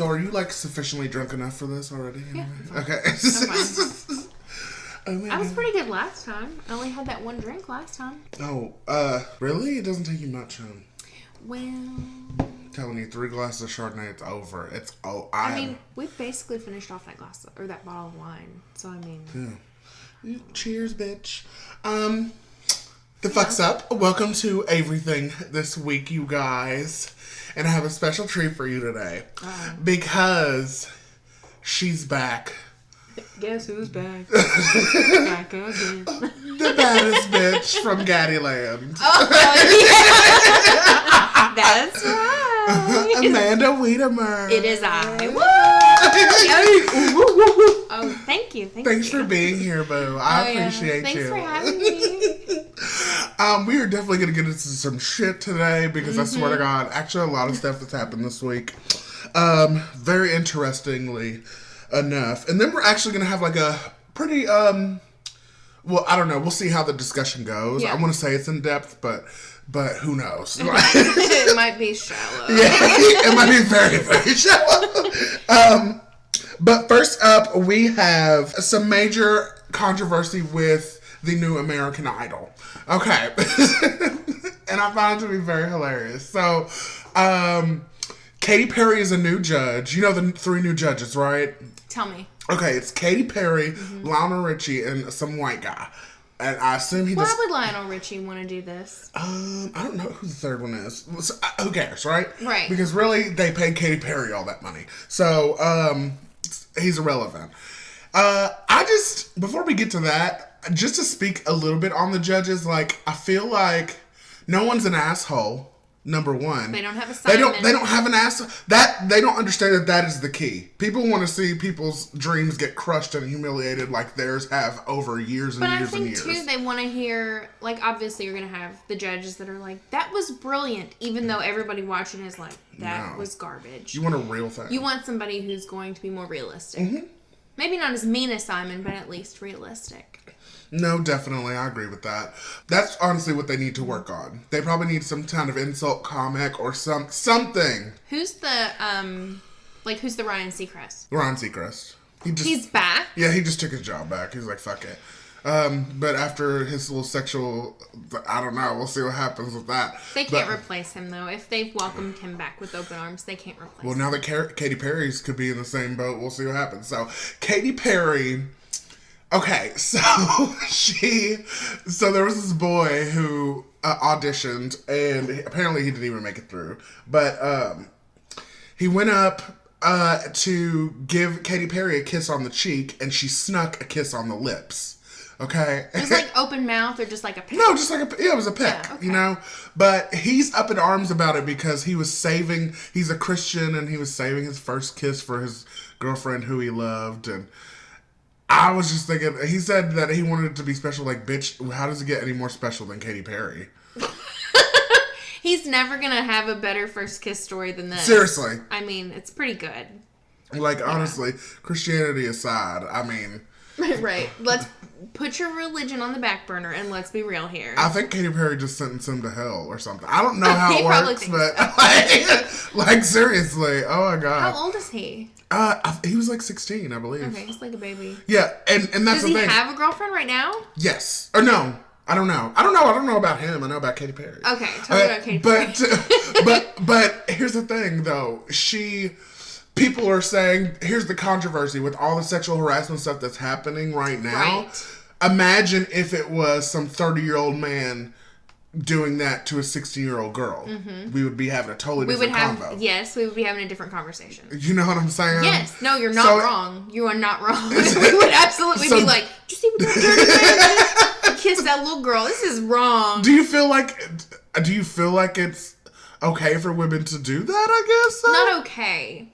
are you like sufficiently drunk enough for this already? Yeah. Okay. Oh, I was pretty good last time. I only had that one drink last time. Oh, really? It doesn't take you much, huh? Well, I'm telling you, 3 glasses of Chardonnay, it's over. I mean, we basically finished off that that bottle of wine. So I mean, yeah. Cheers, bitch. The fuck's up. Welcome to Averything this week, you guys, and I have a special treat for you today because she's back. Guess who's back? Back again. The baddest bitch from Gaddyland. Oh, yeah. That's right. Amanda Weidemer. It is I. Woo! Oh, thank you. Thanks for being here, boo. I appreciate you. Thanks for having me. We are definitely going to get into some shit today because I swear to God, actually a lot of stuff that's happened this week. Very interestingly enough. And then we're actually going to have like a pretty, well, I don't know. We'll see how the discussion goes. Yeah. I want to say it's in depth, but who knows? It might be shallow. Yeah, it might be very, very shallow. But first up, we have some major controversy with the new American Idol. Okay. And I found it to be very hilarious. So, Katy Perry is a new judge. You know the 3 new judges, right? Tell me. Okay, it's Katy Perry, Lionel Richie, and some white guy. And I assume Why would Lionel Richie want to do this? I don't know who the third one is. So, who cares, right? Right. Because really, they paid Katy Perry all that money. So, he's irrelevant. Before we get to that, just to speak a little bit on the judges, like, I feel like no one's an asshole. Number one, they don't have a Simon. They don't have an ass. That they don't understand that is the key. People want to see people's dreams get crushed and humiliated like theirs have over years and years and years. But I think too, they want to hear, like, obviously you're gonna have the judges that are like, that was brilliant, even though everybody watching is like, that was garbage. You want a real thing. You want somebody who's going to be more realistic. Maybe not as mean as Simon, but at least realistic. No, definitely. I agree with that. That's honestly what they need to work on. They probably need some kind of insult comic or something. Who's the Ryan Seacrest? Ryan Seacrest. He's back? Yeah, he just took his job back. He's like, fuck it. But after his little sexual, I don't know. We'll see what happens with that. They can't replace him, though. If they've welcomed him back with open arms, they can't replace him. Well, now that Katy Perry's could be in the same boat, we'll see what happens. So, Katy Perry... Okay, so there was this boy who auditioned, and apparently he didn't even make it through. But he went up to give Katy Perry a kiss on the cheek, and she snuck a kiss on the lips. Okay? It was like open mouth or just like a peck? No, just like it was a peck, yeah, okay. You know? But he's up in arms about it because he's a Christian, and he was saving his first kiss for his girlfriend who he loved, and... I was just thinking, he said that he wanted it to be special. Like, bitch, how does it get any more special than Katy Perry? He's never going to have a better first kiss story than this. Seriously. I mean, it's pretty good. Like, honestly, Christianity aside, I mean... Right. Let's put your religion on the back burner and let's be real here. I think Katy Perry just sentenced him to hell or something. I don't know how it works, but... So. like, seriously. Oh, my God. How old is he? He was like 16, I believe. Okay, he's like a baby. Yeah, and that's the thing. Does he have a girlfriend right now? Yes. Or no. I don't know. I don't know about him. I know about Katy Perry. Okay, tell me about Katy Perry. But here's the thing, though. People are saying, here's the controversy with all the sexual harassment stuff that's happening right now. Right. Imagine if it was some 30-year-old man doing that to a 16-year-old girl. Mm-hmm. We would be having a totally different convo. Yes, we would be having a different conversation. You know what I'm saying? Yes. No, you're not wrong. You are not wrong. We would absolutely be like, did you see what that dirty man kissed that little girl? This is wrong. Do you feel like it's okay for women to do that, I guess? So? Not okay.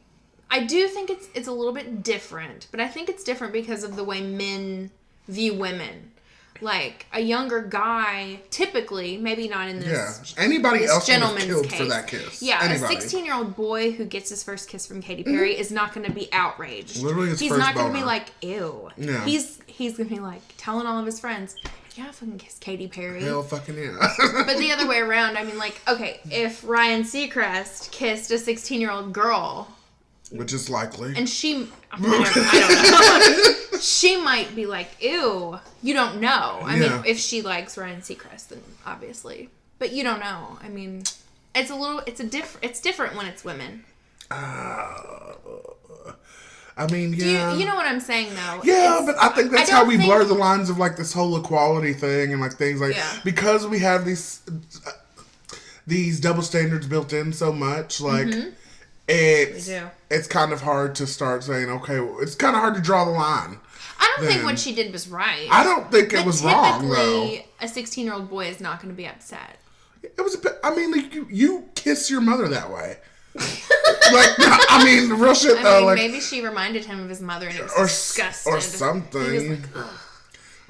I do think it's a little bit different, but I think it's different because of the way men view women. Like, a younger guy, typically, maybe not in this anybody else gentleman's killed case. For that kiss. Yeah, anybody. A 16-year-old boy who gets his first kiss from Katy Perry is not going to be outraged. Literally his He's first not going to boner. be like, ew. Yeah. He's going to be like, telling all of his friends, yeah, I fucking kissed Katy Perry. Hell fucking yeah. But the other way around, I mean, like, okay, if Ryan Seacrest kissed a 16-year-old girl... Which is likely. And I don't know. She might be like, ew. You don't know. I mean, if she likes Ryan Seacrest, then obviously. But you don't know. I mean, it's different when it's women. I mean, yeah. You know what I'm saying, though? Yeah, but I think that's how we blur the lines of, like, this whole equality thing and, like, things like... Yeah. Because we have these double standards built in so much, like... Mm-hmm. It's kind of hard to start saying, okay, it's kind of hard to draw the line. I don't think what she did was right. I don't think it was wrong, though. Typically, a 16-year-old boy is not going to be upset. It was a bit... I mean, like, you kiss your mother that way. Like, I mean, real shit, though. Like, maybe she reminded him of his mother and he was disgusted. Or something. He was like, ugh.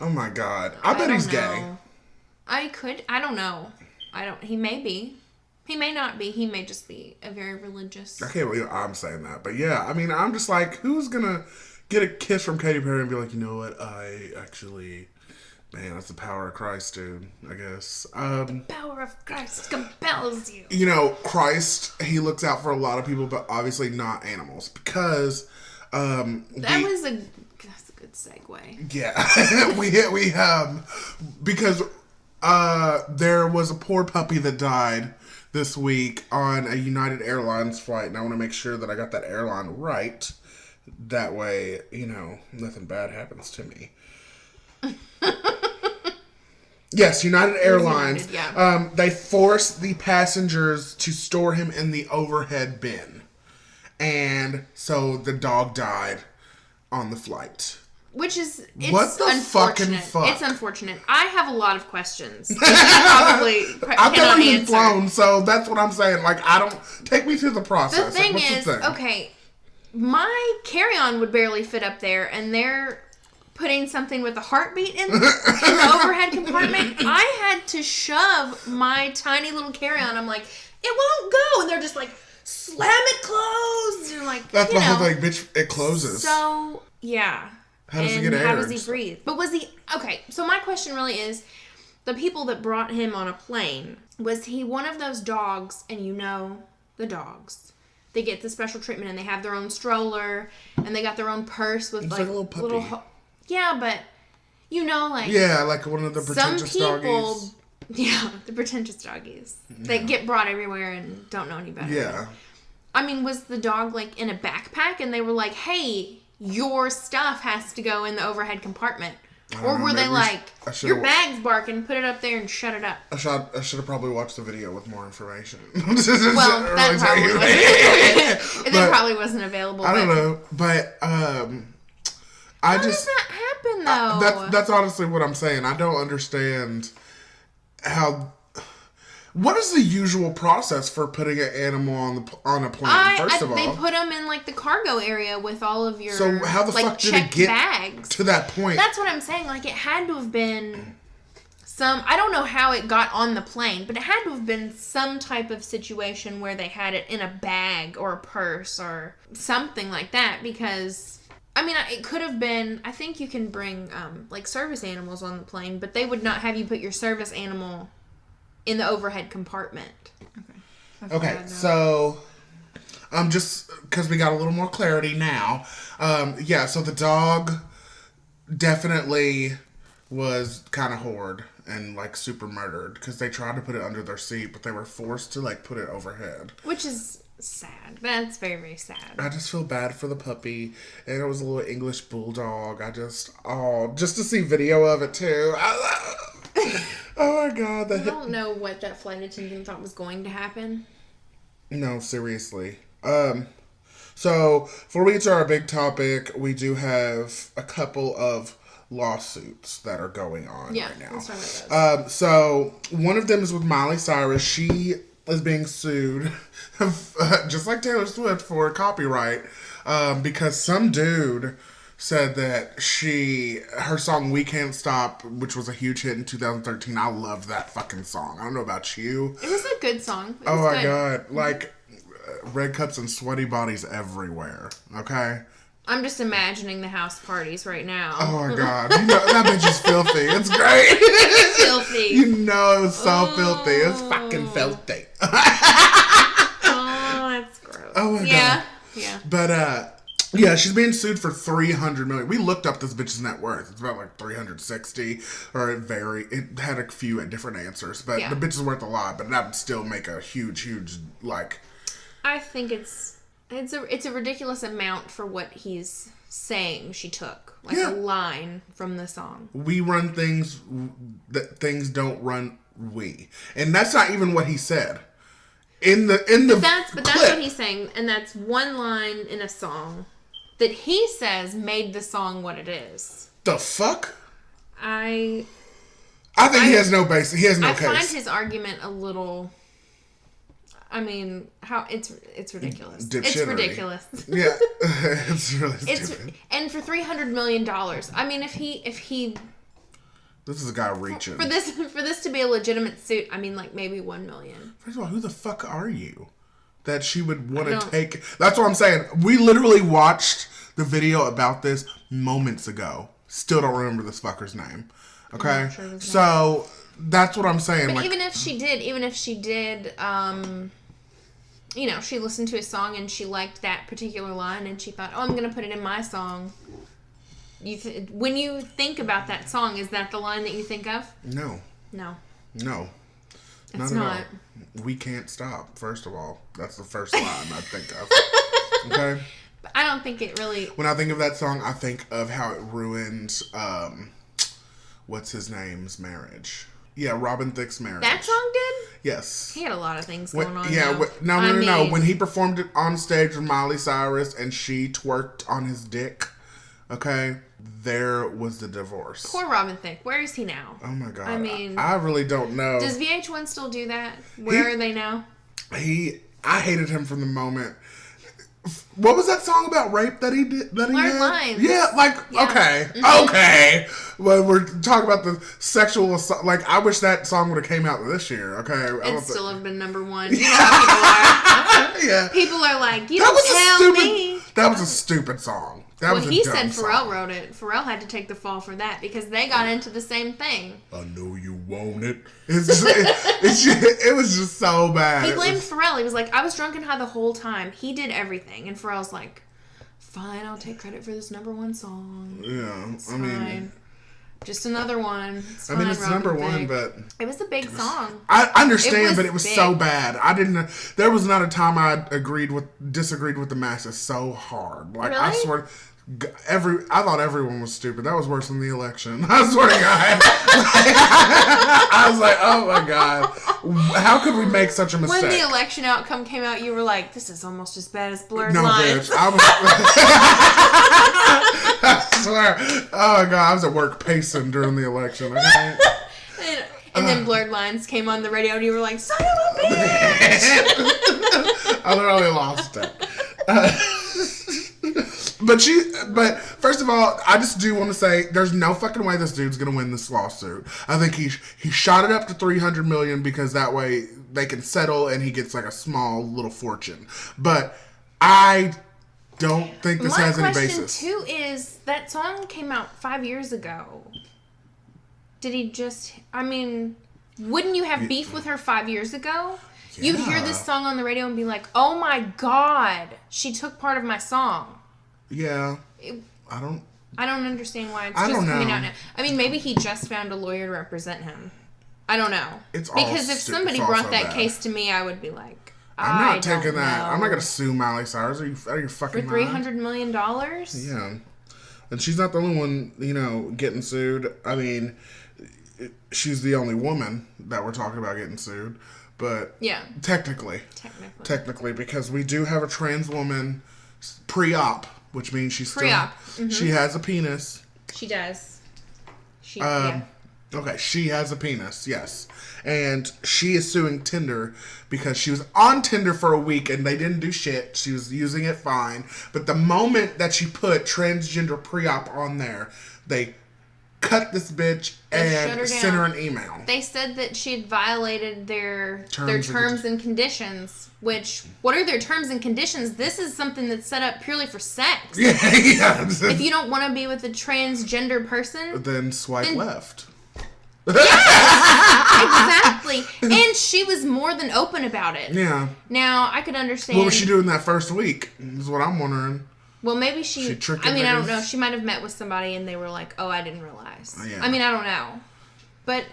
Oh, my God. I bet he's gay. I don't know. He may be. He may not be. He may just be a very religious... I can't believe I'm saying that. But yeah, I mean, I'm just like, who's going to get a kiss from Katy Perry and be like, you know what, I actually... Man, that's the power of Christ, dude, I guess. The power of Christ compels you. You know, Christ, he looks out for a lot of people, but obviously not animals. Because... that's a good segue. Yeah. Because there was a poor puppy that died this week on a United Airlines flight, and I want to make sure that I got that airline right. That way, you know, nothing bad happens to me. Yes, United Airlines. Yeah. They forced the passengers to store him in the overhead bin. And so the dog died on the flight. Which is, what the fucking fuck? It's unfortunate. I have a lot of questions. I've never even flown, so that's what I'm saying. Like, take me through the process. The thing is, okay, my carry-on would barely fit up there, and they're putting something with a heartbeat in the overhead compartment. I had to shove my tiny little carry-on. I'm like, it won't go. And they're just like, slam it closed. And like, that's the whole thing, bitch, it closes. So, yeah. How does he get air? How does he breathe? But okay, so my question really is, the people that brought him on a plane, was he one of those dogs, and you know the dogs, they get the special treatment and they have their own stroller and they got their own purse with like a little puppy. Yeah, but you know, like, yeah, like one of the pretentious doggies. Yeah, the pretentious doggies that get brought everywhere and don't know any better. Yeah. I mean, was the dog like in a backpack and they were like, hey, your stuff has to go in the overhead compartment? Or were they like, your bag's barking, put it up there and shut it up? I should have probably watched the video with more information. Well, that probably wasn't available. I don't know, but how does that happen, though? That's honestly what I'm saying. I don't understand how... What is the usual process for putting an animal on a plane? First of all, they put them in like the cargo area with all of your so how the fuck did it get bags to that point? That's what I'm saying. Like, it had to have been I don't know how it got on the plane, but it had to have been some type of situation where they had it in a bag or a purse or something like that. Because I mean, it could have been. I think you can bring like service animals on the plane, but they would not have you put your service animal in the overhead compartment. Okay, so just because we got a little more clarity now. Yeah, so the dog definitely was kind of hoard and like super murdered because they tried to put it under their seat, but they were forced to like put it overhead. Which is sad. That's very, very sad. I just feel bad for the puppy, and it was a little English bulldog. Just to see video of it too. Oh my god. I don't know what that flight attendant thought was going to happen. No, seriously. So, before we get to our big topic, we do have a couple of lawsuits that are going on right now. Let's talk about those. So, one of them is with Miley Cyrus. She is being sued, just like Taylor Swift, for copyright, because some dude said that her song We Can't Stop, which was a huge hit in 2013, I loved that fucking song. I don't know about you. It was a good song. Oh my god. Like, red cups and sweaty bodies everywhere. Okay? I'm just imagining the house parties right now. Oh my god. You know, that bitch is filthy. It's great. It's filthy. You know it was so filthy. It's fucking filthy. Oh, that's gross. Oh my god. Yeah. But, yeah, she's being sued for $300 million. We looked up this bitch's net worth. It's about like 360, or it had a few different answers, but the bitch is worth a lot. But that would still make a huge, like. I think it's a ridiculous amount for what he's saying. She took like a line from the song. We run things that things don't run. And that's not even what he said. But that's what he's saying, and that's one line in a song that he says made the song what it is. The fuck? I think he has no basis. He has no case. I find his argument a little. I mean, it's ridiculous. It's ridiculous. Yeah, it's really stupid. And for $300 million, I mean, if he. This is a guy reaching for this to be a legitimate suit. I mean, like maybe $1 million. First of all, who the fuck are you? That she would want to take. That's what I'm saying. We literally watched the video about this moments ago. Still don't remember this fucker's name. Okay, sure so that's what I'm saying. But like, even if she did, you know, she listened to a song and she liked that particular line and she thought, oh, I'm gonna put it in my song. When you think about that song, is that the line that you think of? No. It's not. We can't stop, first of all. That's the first line I think of. Okay? But I don't think it really... When I think of that song, I think of how it ruined, what's his name's marriage. Yeah, Robin Thicke's marriage. That song did? Yes. He had a lot of things going on. Yeah, no. When he performed it on stage with Miley Cyrus and she twerked on his dick, okay, there was the divorce. Poor Robin Thicke. Where is he now? Oh my God. I mean, I really don't know. Does VH1 still do that? Where are they now? I hated him from the moment. What was that song about rape that he did? Blurred Lines. Yeah, okay, okay. Well, we're talking about the sexual assault. Like, I wish that song would have came out this year. Okay, it'd still have been number one. You know how people are. Yeah. People are like, you don't tell me. That was a stupid song. He said Pharrell wrote it. Pharrell had to take the fall for that because they got into the same thing. I know you want it. It was just so bad. He blamed Pharrell. He was like, I was drunk and high the whole time. He did everything. And Pharrell's like, fine, I'll take credit for this number one song. Yeah, it's fine. Just another one. It's fine, it's number one, but... It was a big song. I understand, but it was so bad. There was not a time I disagreed with the masses so hard. Like, really? I swear... I thought everyone was stupid. That was worse than the election. I swear to God. I was like, oh my God. How could we make such a mistake? When the election outcome came out, you were like, this is almost as bad as Blurred Lines. Bitch. I swear. Oh my God. I was at work pacing during the election. Okay? And then Blurred Lines came on the radio and you were like, son of a bitch. I literally lost it. But first of all, I just do want to say there's no fucking way this dude's gonna win this lawsuit. I think he shot it up to $300 million because that way they can settle and he gets like a small little fortune. But I don't think this has any basis. My question too is that song came out 5 years ago. Did he just? I mean, wouldn't you have beef with her 5 years ago? Yeah. You'd hear this song on the radio and be like, "Oh my God, she took part of my song." Yeah, I don't understand why it's just coming out now. I mean, maybe he just found a lawyer to represent him. I don't know. Because if somebody brought that case to me, I would be like, I'm not taking that. I'm not going to sue Miley Cyrus. Are you fucking for $300 million? Yeah, and she's not the only one, getting sued. I mean, she's the only woman that we're talking about getting sued. But yeah, technically, because we do have a trans woman pre-op. Which means she's pre-op. She has a penis. She does. Okay, she has a penis, yes. And she is suing Tinder because she was on Tinder for a week and they didn't do shit. She was using it fine. But the moment that she put transgender pre-op on there, they cut this bitch and sent her an email. They said that she had violated their terms and conditions. Which, what are their terms and conditions? This is something that's set up purely for sex. Yeah. If you don't want to be with a transgender person, then swipe left. Yes, exactly. And she was more than open about it. Yeah. Now, I could understand. What was she doing that first week? Is what I'm wondering. Well, maybe she tricked I don't know. She might have met with somebody and they were like, oh, I didn't realize. Yeah. I don't know. But,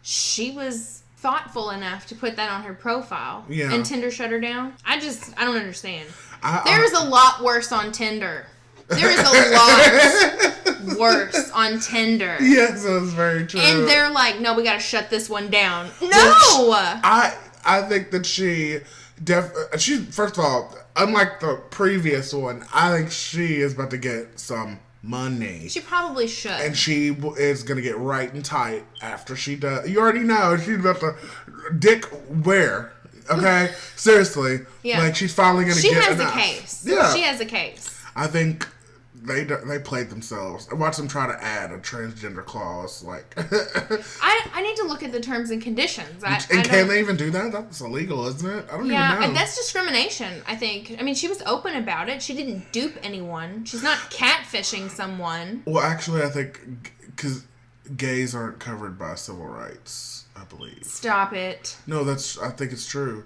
she was thoughtful enough to put that on her profile. Yeah. And Tinder shut her down. I don't understand. There's a lot worse on Tinder. There is a lot worse on Tinder. Yes, that's very true. And they're like, no, we got to shut this one down. No! Well, I think that she first of all, unlike the previous one, I think she is about to get some money. She probably should. And she is going to get right and tight after she does. You already know she's about to dick where. Okay? Seriously. Yeah. Like, she's finally going to get enough. She has a case. Yeah. She has a case. I think they played themselves. I watched them try to add a transgender clause. Like, I need to look at the terms and conditions. Can they even do that? That's illegal, isn't it? I don't even know. Yeah, and that's discrimination, I think. She was open about it. She didn't dupe anyone. She's not catfishing someone. Well, actually, I think because gays aren't covered by civil rights, I believe. Stop it. No, I think it's true.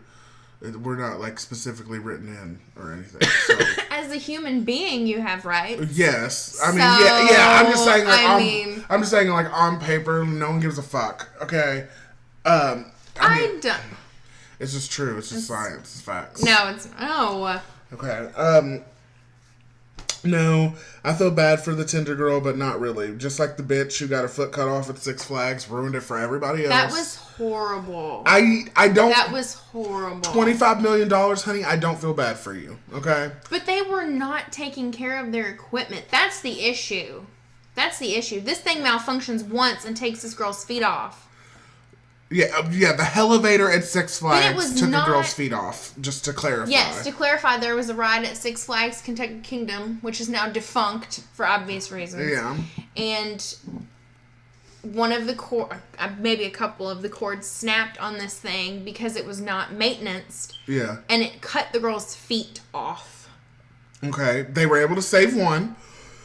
We're not, like, specifically written in or anything. So. As a human being, you have rights. Yes. Yeah. I'm just saying, like, I'm just saying, like, on paper, no one gives a fuck. Okay. I don't. It's just true. It's just science. It's facts. No, it's no. Okay. No, I feel bad for the Tinder girl, but not really. Just like the bitch who got her foot cut off at Six Flags, ruined it for everybody else. That was horrible. I don't. That was horrible. $25 million, honey. I don't feel bad for you. Okay. But they were not taking care of their equipment. That's the issue. This thing malfunctions once and takes this girl's feet off. Yeah, the elevator at Six Flags took a girl's feet off, just to clarify. Yes, to clarify, there was a ride at Six Flags Kentucky Kingdom, which is now defunct for obvious reasons. Yeah. And one of the maybe a couple of the cords snapped on this thing because it was not maintenanced. Yeah. And it cut the girl's feet off. Okay, they were able to save one,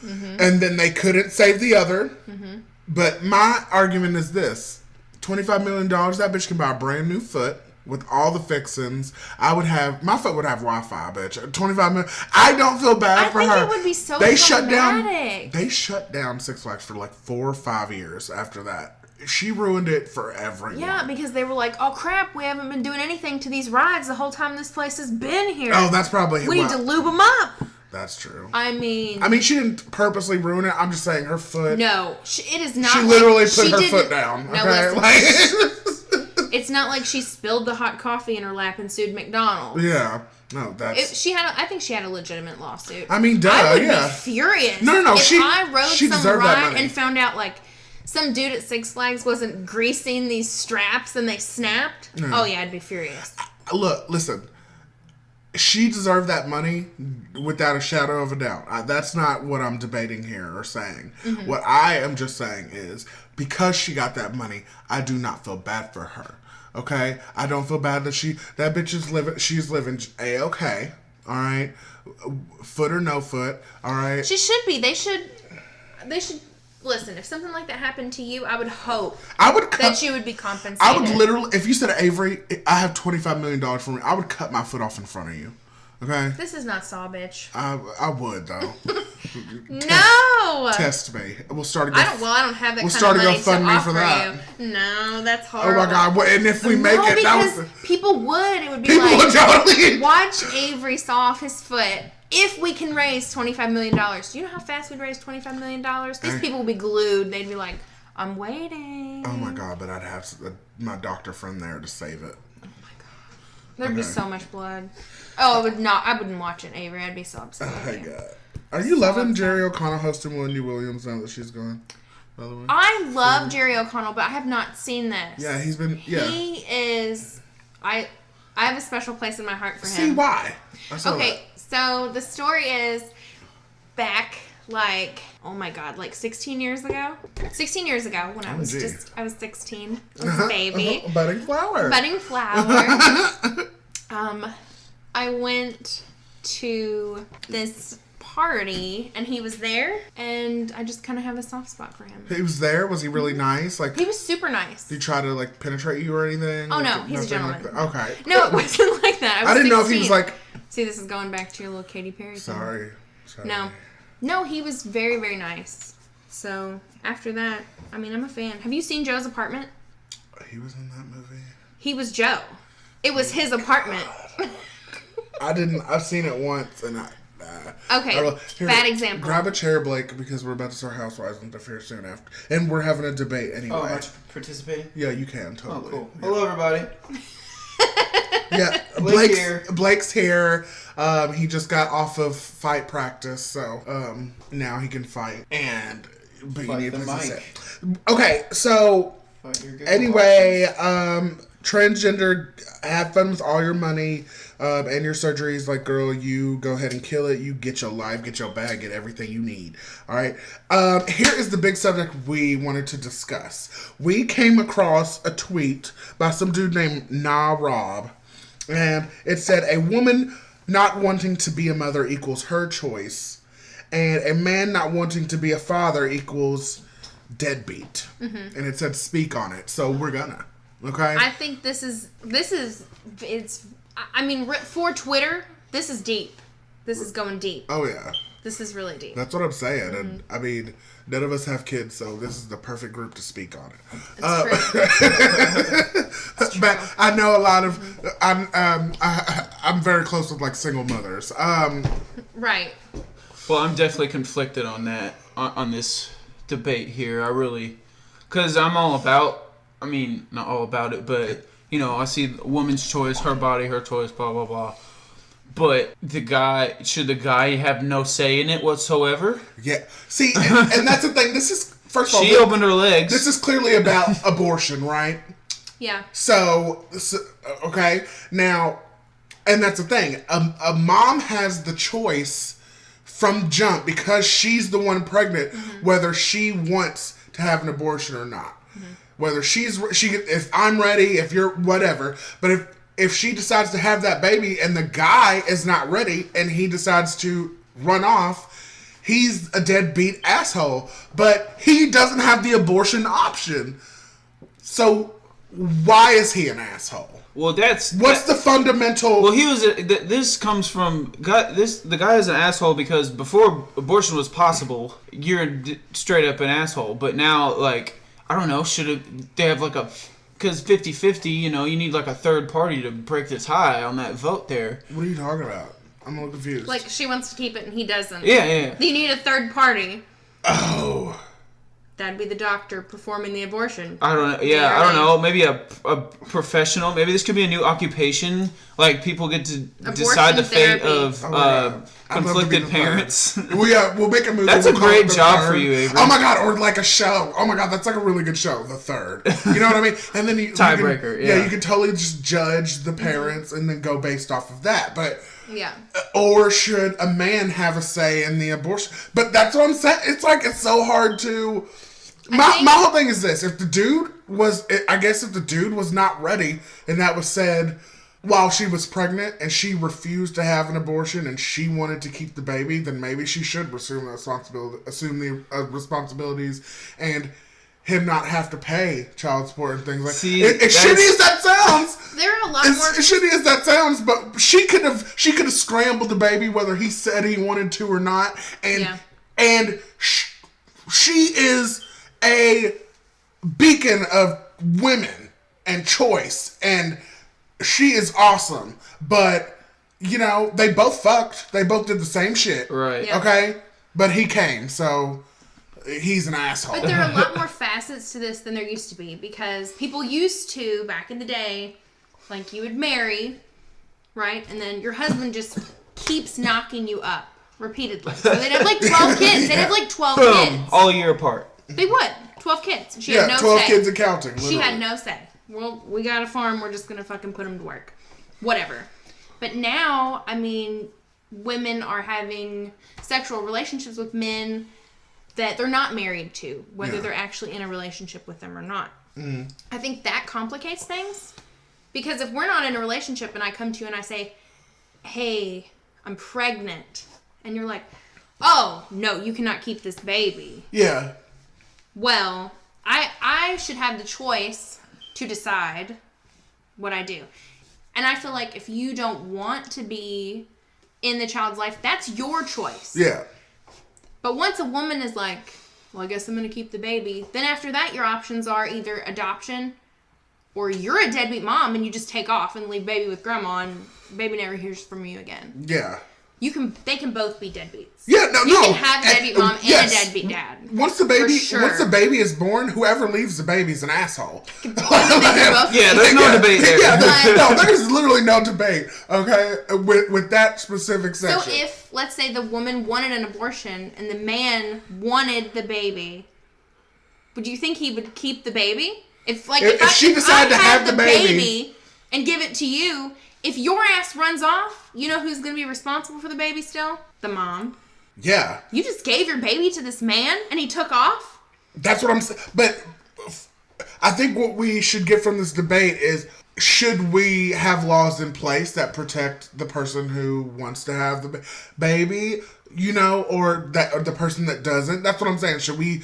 and then they couldn't save the other. Mm-hmm. But my argument is this. $25 million, that bitch can buy a brand new foot with all the fixings. My foot would have Wi-Fi, bitch. $25 million. I don't feel bad for her. I think it would be so problematic. They shut down Six Flags for like 4 or 5 years after that. She ruined it for everyone. Yeah, because they were like, oh crap, we haven't been doing anything to these rides the whole time this place has been here. Oh, that's probably We need to lube them up. That's true. I mean, she didn't purposely ruin it. I'm just saying her foot. No, it is not. She literally put her foot down. No, okay, it's not like she spilled the hot coffee in her lap and sued McDonald's. Yeah, no, that's. I think she had a legitimate lawsuit. I mean, duh. I would be furious. No. If I rode some ride and found out like some dude at Six Flags wasn't greasing these straps and they snapped. No. Oh yeah, I'd be furious. Look, listen. She deserved that money without a shadow of a doubt. That's not what I'm debating here or saying. Mm-hmm. What I am just saying is, because she got that money, I do not feel bad for her. Okay? I don't feel bad that that bitch is she's living A-okay. Alright? Foot or no foot. Alright? She should be. They should listen, if something like that happened to you, I would hope that you would be compensated. I would literally, if you said, Avery, I have $25 million for me, I would cut my foot off in front of you. Okay? This is not Saw, bitch. I would, though. No! Test me. We'll start I don't have that kind of money to offer you. No, that's horrible. Oh my God. Well, and if we make it, because people would. It would be like, would totally watch Avery saw off his foot. If we can raise $25 million, do you know how fast we'd raise $25 million? These people would be glued. They'd be like, I'm waiting. Oh my God, but I'd have my doctor friend there to save it. Oh my God. There'd be so much blood. Oh, I wouldn't watch it, Avery. I'd be so upset. Oh my God. Are you loving Jerry O'Connell hosting Wendy Williams now that she's gone? By the way, I love Jerry O'Connell, but I have not seen this. Yeah, he's been. Yeah, he is. I have a special place in my heart for him. See why? Okay. So the story is back oh my God, 16 years ago? 16 years ago when I was 16. I was a baby. Budding flower. I went to this party, and he was there, and I just kind of have a soft spot for him. He was there? Was he really nice? Like, he was super nice. Did he try to, like, penetrate you or anything? Oh, no. He's a gentleman. Like okay. No, it wasn't like that. I didn't know if he was, like... See, this is going back to your little Katy Perry thing. Sorry. No, he was very, very nice. So, after that, I mean, I'm a fan. Have you seen Joe's Apartment? He was in that movie? He was Joe. It was his apartment. I didn't... I've seen it once, and Okay, bad example. Grab a chair, Blake, because we're about to start Housewives and Affair soon after. And we're having a debate anyway. Oh, am I participating? Yeah, you can, totally. Oh, cool. Yeah. Hello, everybody. Yeah, Blake's here. He just got off of fight practice, so now he can fight. But you need the mic. Okay, so anyway, transgender, have fun with all your money and your surgeries. Like, girl, you go ahead and kill it. You get your life, get your bag, get everything you need. All right. Here is the big subject we wanted to discuss. We came across a tweet by some dude named Nah Rob, and it said, a woman not wanting to be a mother equals her choice, and a man not wanting to be a father equals deadbeat. Mm-hmm. And it said speak on it, so we're gonna. Okay? I think I mean, for Twitter, this is deep. This is going deep. Oh, yeah. This is really deep. That's what I'm saying. Mm-hmm. And, I mean, none of us have kids, so this is the perfect group to speak on it. It's true. But I know a lot of... I'm very close with, like, single mothers. Right. Well, I'm definitely conflicted on that, on this debate here. I really... Because I'm all about... I mean, not all about it, but, you know, I see a woman's choice, her body, her choice, blah, blah, blah. But should the guy have no say in it whatsoever? Yeah. See, and that's the thing. This is, first of all... She opened her legs. This is clearly about abortion, right? Yeah. So, okay. Now, and that's the thing. A mom has the choice from jump, because she's the one pregnant, mm-hmm. whether she wants to have an abortion or not. Mm-hmm. Whether if I'm ready, if you're whatever, but if she decides to have that baby and the guy is not ready and he decides to run off, he's a deadbeat asshole. But he doesn't have the abortion option. So why is he an asshole? Well, what's the fundamental? Well, this comes from the guy is an asshole because before abortion was possible, you're straight up an asshole. But now, like, I don't know, they have like because 50-50, you know, you need like a third party to break the tie on that vote there. What are you talking about? I'm a little confused. Like, she wants to keep it and he doesn't. Yeah. You need a third party. Oh. That'd be the doctor performing the abortion. I don't know. Yeah, I don't know. Maybe a professional. Maybe this could be a new occupation. Like, people get to decide the fate of conflicted parents. We'll make a movie. That's a great job for you, Avery. Oh my god, or like a show. Oh my god, that's like a really good show. The Third. You know what I mean? And then tiebreaker. Yeah, you can totally just judge the parents and then go based off of that. But yeah. Or should a man have a say in the abortion? But that's what I'm saying. It's like it's so hard to. My whole thing is this: if the dude was not ready, and that was said while she was pregnant, and she refused to have an abortion, and she wanted to keep the baby, then maybe she should assume the responsibilities, and him not have to pay child support and things like. See, as shitty as that sounds, there are a lot more. As shitty as that sounds, but she could have scrambled the baby whether he said he wanted to or not, and she is a beacon of women and choice, and she is awesome. But, you know, they both fucked. They both did the same shit. Right. Yeah. Okay? But he came, so he's an asshole. But there are a lot more facets to this than there used to be, because people used to, back in the day, like, you would marry, right? And then your husband just keeps knocking you up repeatedly. So they'd have like 12 kids. They'd have like 12 Boom. kids. All year apart. They would. 12 kids. And she had no 12 say. kids and counting. Literally. She had no say. Well, we got a farm. We're just going to fucking put them to work. Whatever. But now, I mean, women are having sexual relationships with men that they're not married to, whether they're actually in a relationship with them or not. Mm. I think that complicates things. Because if we're not in a relationship and I come to you and I say, hey, I'm pregnant. And you're like, oh, no, you cannot keep this baby. Yeah. Well, I should have the choice to decide what I do. And I feel like if you don't want to be in the child's life, that's your choice. Yeah. But once a woman is like, well, I guess I'm going to keep the baby, then after that, your options are either adoption or you're a deadbeat mom and you just take off and leave baby with grandma and baby never hears from you again. Yeah. They can both be deadbeats. Yeah, you can have a deadbeat mom and a deadbeat dad. Once the baby is born, whoever leaves the baby is an asshole. Yeah, there's no debate there. Yeah, there's literally no debate. Okay, with that specific section. So if, let's say, the woman wanted an abortion and the man wanted the baby, would you think he would keep the baby? If she decided to have the baby and give it to you, if your ass runs off, you know who's going to be responsible for the baby still? The mom. Yeah. You just gave your baby to this man and he took off? That's what I'm saying. But I think what we should get from this debate is, should we have laws in place that protect the person who wants to have the baby, or the person that doesn't? That's what I'm saying. Should we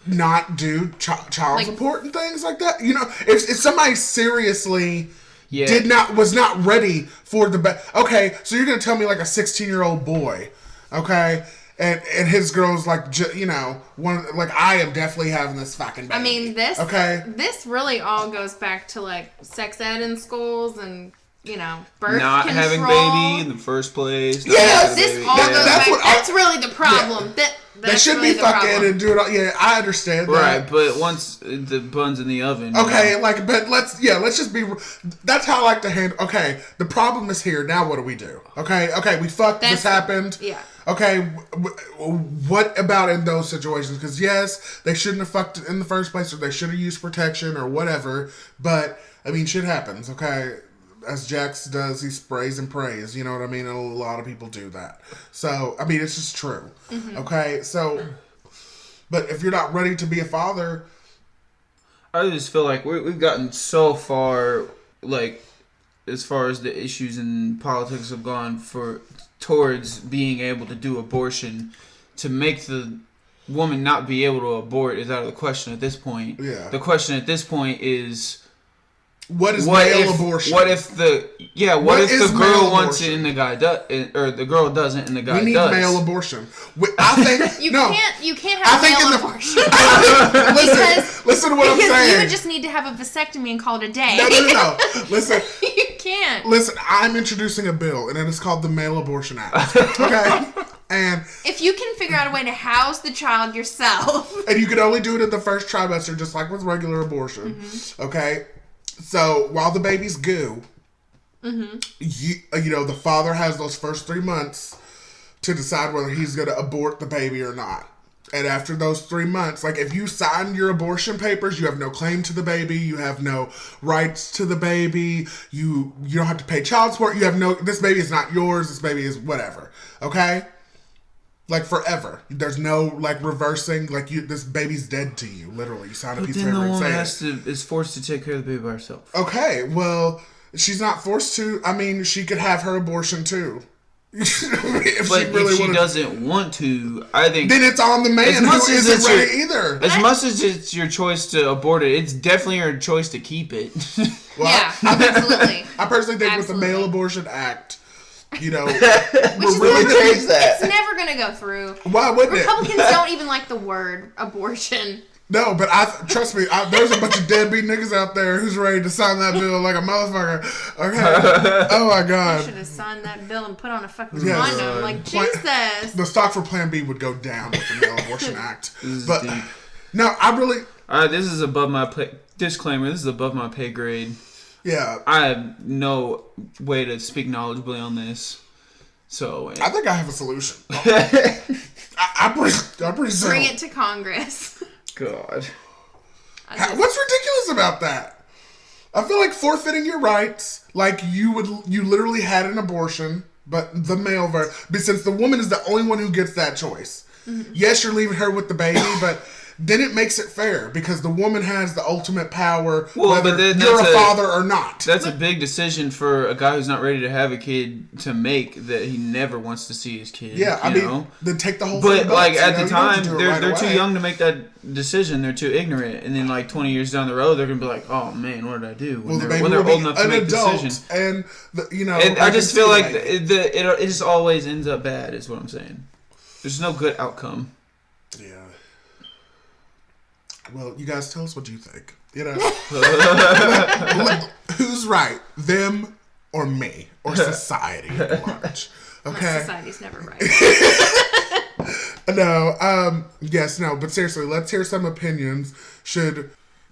not do child support and things like that? If somebody seriously... Yeah. Was not ready for okay, so you're gonna tell me like a 16-year-old boy, okay, and his girl's like, I am definitely having this fucking baby. I mean, this really all goes back to like sex ed in schools and birth not control. Having baby in the first place. Yes, this all goes back. That's really the problem. Yeah. They should really be fucking and do it all. Yeah, I understand that. Right, but once the bun's in the oven. Okay, but let's just be... That's how I like to handle... Okay, the problem is here. Now what do we do? Okay, we fucked. This happened. Yeah. Okay, what about in those situations? Because yes, they shouldn't have fucked in the first place, or they should have used protection or whatever. But, I mean, shit happens, okay? As Jax does, he sprays and prays, you know what I mean? And a lot of people do that. So, I mean, it's just true. Mm-hmm. Okay, so, but if you're not ready to be a father... I just feel like we've gotten so far, like, as far as the issues in politics have gone towards being able to do abortion, to make the woman not be able to abort is out of the question at this point. Yeah. The question at this point is... What is male abortion? What if the girl wants it and the guy or the girl doesn't and the guy does? We need male abortion. I think you can't have male abortion. Listen to what I'm saying. You would just need to have a vasectomy and call it a day. No. Listen. You can't. Listen, I'm introducing a bill, and it is called the Male Abortion Act. Okay. And if you can figure out a way to house the child yourself, and you can only do it in the first trimester, just like with regular abortion. Mm-hmm. Okay. So, while the baby's goo, mm-hmm. The father has those first 3 months to decide whether he's going to abort the baby or not. And after those 3 months, like, if you sign your abortion papers, you have no claim to the baby, you have no rights to the baby, you don't have to pay child support, this baby is not yours, this baby is whatever, okay? Like, forever. There's no, like, reversing. Like, this baby's dead to you, literally. You sign a piece of paper and say it. Is forced to take care of the baby by herself. Okay, well, she's not forced to. I mean, she could have her abortion, too. If she doesn't want to, I think... Then it's on the man who isn't ready either. As much as it's your choice to abort it, it's definitely your choice to keep it. Well, yeah, absolutely. I personally think with the Male Abortion Act... we're really change that. It's never going to go through. Why wouldn't Republicans don't even like the word abortion. No, but trust me, there's a bunch of deadbeat niggas out there who's ready to sign that bill like a motherfucker. Okay. Oh my God. You should have signed that bill and put on a fucking condom. Like, Jesus. The stock for Plan B would go down with the Male Abortion Act. But deep. No, I really... Alright, this is above my disclaimer. This is above my pay grade. Yeah. I have no way to speak knowledgeably on this. So I think I have a solution. I'm pretty sure. Bring it to Congress. God. What's ridiculous about that? I feel like forfeiting your rights, like you literally had an abortion, but the male version, since the woman is the only one who gets that choice. Mm-hmm. Yes, you're leaving her with the baby, but then it makes it fair because the woman has the ultimate power, Well, whether but then you're that's a father or not. That's a big decision for a guy who's not ready to have a kid to make, that he never wants to see his kid. Yeah, I know? mean, then take the whole But thing. like at the you don't have time, to do it right they're too away. young to make that decision. They're too ignorant, and then like 20 years down the road, they're gonna be like, "Oh man, what did I do?" Well, When they're old enough to make decisions. And And I just feel like it just always ends up bad. Is what I'm saying. There's no good outcome. Yeah. Well, you guys tell us what you think. Who's right, them or me or society at large? Okay. Society's never right. No. Yes. No. But seriously, let's hear some opinions. Should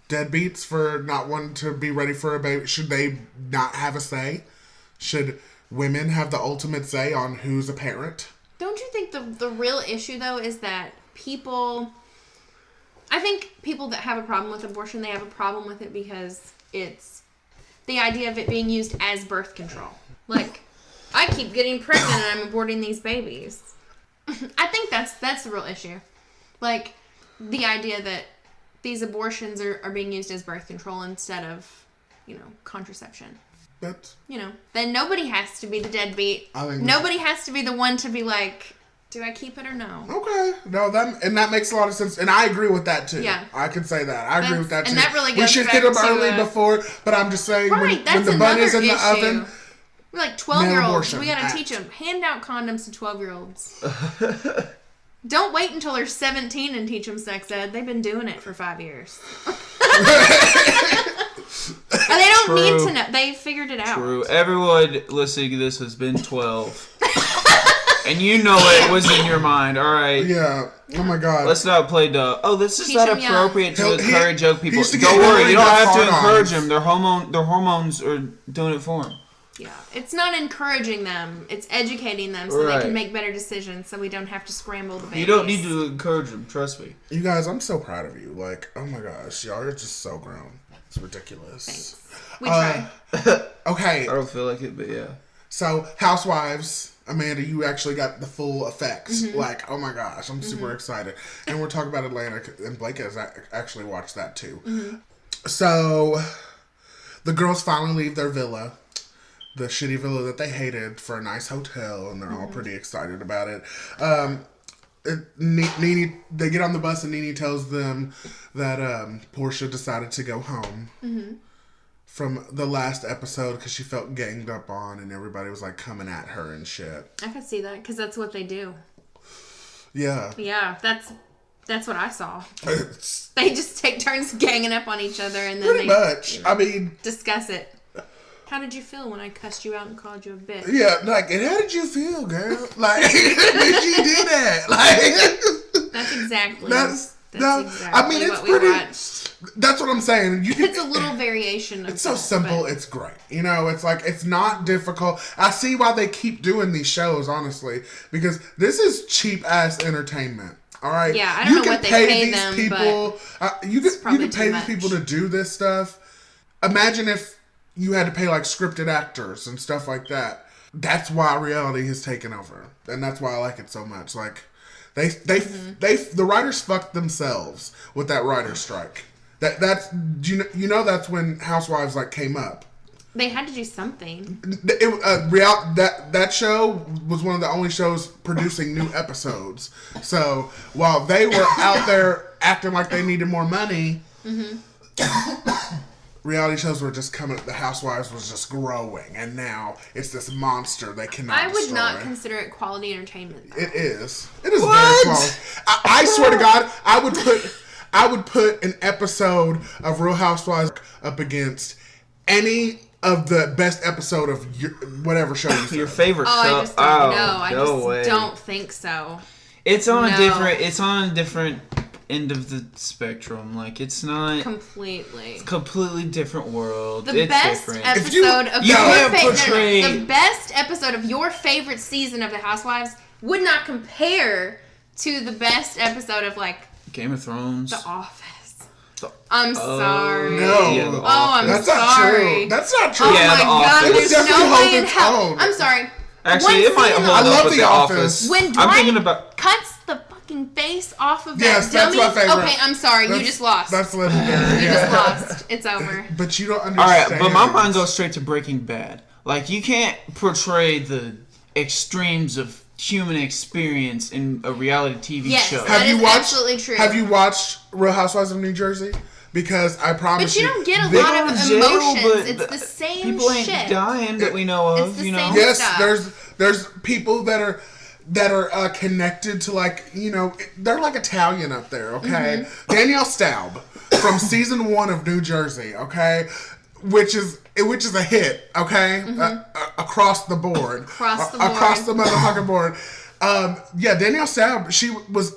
deadbeats for not wanting to be ready for a baby, should they not have a say? Should women have the ultimate say on who's a parent? Don't you think the real issue, though, is that I think people that have a problem with abortion, they have a problem with it because it's the idea of it being used as birth control. Like, I keep getting pregnant and I'm aborting these babies. I think that's the real issue. Like, the idea that these abortions are being used as birth control instead of, contraception. Then nobody has to be the deadbeat. Nobody has to be the one to be like, do I keep it or no? Okay. No, that makes a lot of sense. And I agree with that too. Yeah. I could say that. I agree with that too. And that really goes we should back hit them to, early before, but I'm just saying right, when the bun is in the oven. We're like 12-year-olds. abortion We gotta act. teach them. Hand out condoms to 12-year-olds. Don't wait until they're 17 and teach them sex ed. They've been doing it for 5 years. And they don't need to know. They figured it out. True. Everyone listening to this has been 12. And you know it was in your mind. All right. Yeah. Oh my God. Let's not play the, this is Teach not him appropriate to He encourage young people. used to Don't get worry. really You don't rough have to hard-ons. encourage them. Their hormones are doing it for them. Yeah. It's not encouraging them. It's educating them so they can make better decisions so we don't have to scramble the babies. You don't need to encourage them. Trust me. You guys, I'm so proud of you. Like, oh my gosh. Y'all are just so grown. It's ridiculous. Thanks. We try. Okay. I don't feel like it, but yeah. So, Housewives, Amanda, you actually got the full effects. Like, oh my gosh, I'm super excited. And we're talking about Atlanta, and Blake has actually watched that too. So, the girls finally leave their villa, the shitty villa that they hated, for a nice hotel, and they're all pretty excited about it. Nene, they get on the bus, and Nene tells them that Portia decided to go home. From the last episode because she felt ganged up on and everybody was like coming at her and shit. I could see that because that's what they do. Yeah. Yeah, that's what I saw. They just take turns ganging up on each other and then Pretty much. I mean, discuss it. How did you feel when I cussed you out and called you a bitch? Yeah, like, and how did you feel, girl? Like, when she did that? Like, that's exactly. Exactly I mean, it's what pretty. We watched. That's what I'm saying. It's a little variation of it's so simple, it's great. It's like, it's not difficult. I see why they keep doing these shows, honestly, because this is cheap ass entertainment. All right. Yeah, I don't know what they pay them, people. You can pay these people to do this stuff. Imagine if you had to pay like scripted actors and stuff like that. That's why reality has taken over, and that's why I like it so much. Like, the writers fucked themselves with that writer's strike. That's that's when Housewives like came up. They had to do something. That show was one of the only shows producing new episodes. So while they were out there acting like they needed more money, reality shows were just coming. The Housewives was just growing, and now it's this monster they cannot. I would destroy. not consider it quality entertainment. It is. It is very quality. I swear to God, I would put an episode of Real Housewives up against any of the best episode of whatever show you Your favorite show. I just don't know. I just don't think so. It's on a different end of the spectrum. Like, it's not completely. It's a completely different world. The it's best different. episode of the best episode of your favorite season of The Housewives would not compare to the best episode of like Game of Thrones. The Office. I'm sorry. No. Yeah, I'm That's sorry. Not true. Oh Yeah, my The God, Office. there's no way in its hell. own. I'm sorry. Actually, it might hold I up love with The The Office. When I'm Dwight thinking about cuts the fucking fucking face off of Yes, that dummy. that's my favorite. Okay, I'm sorry. You just lost. That's legendary. You just lost. It's over. But you don't All understand. right, but my mind goes straight to Breaking Bad. Like, you can't portray the extremes of human experience in a reality TV show. That is absolutely true. Have you watched Real Housewives of New Jersey? Because I promise you don't get a lot of emotions. It's the same people shit. Ain't dying that we know of. It's the you know. same Yes, stuff. there's people that are connected to, like, you know, they're like Italian up there. Okay, Danielle Staub from season 1 of New Jersey. Okay. Which is a hit, okay? Across the board. Across the motherfucking board. Yeah, Danielle Staub, she was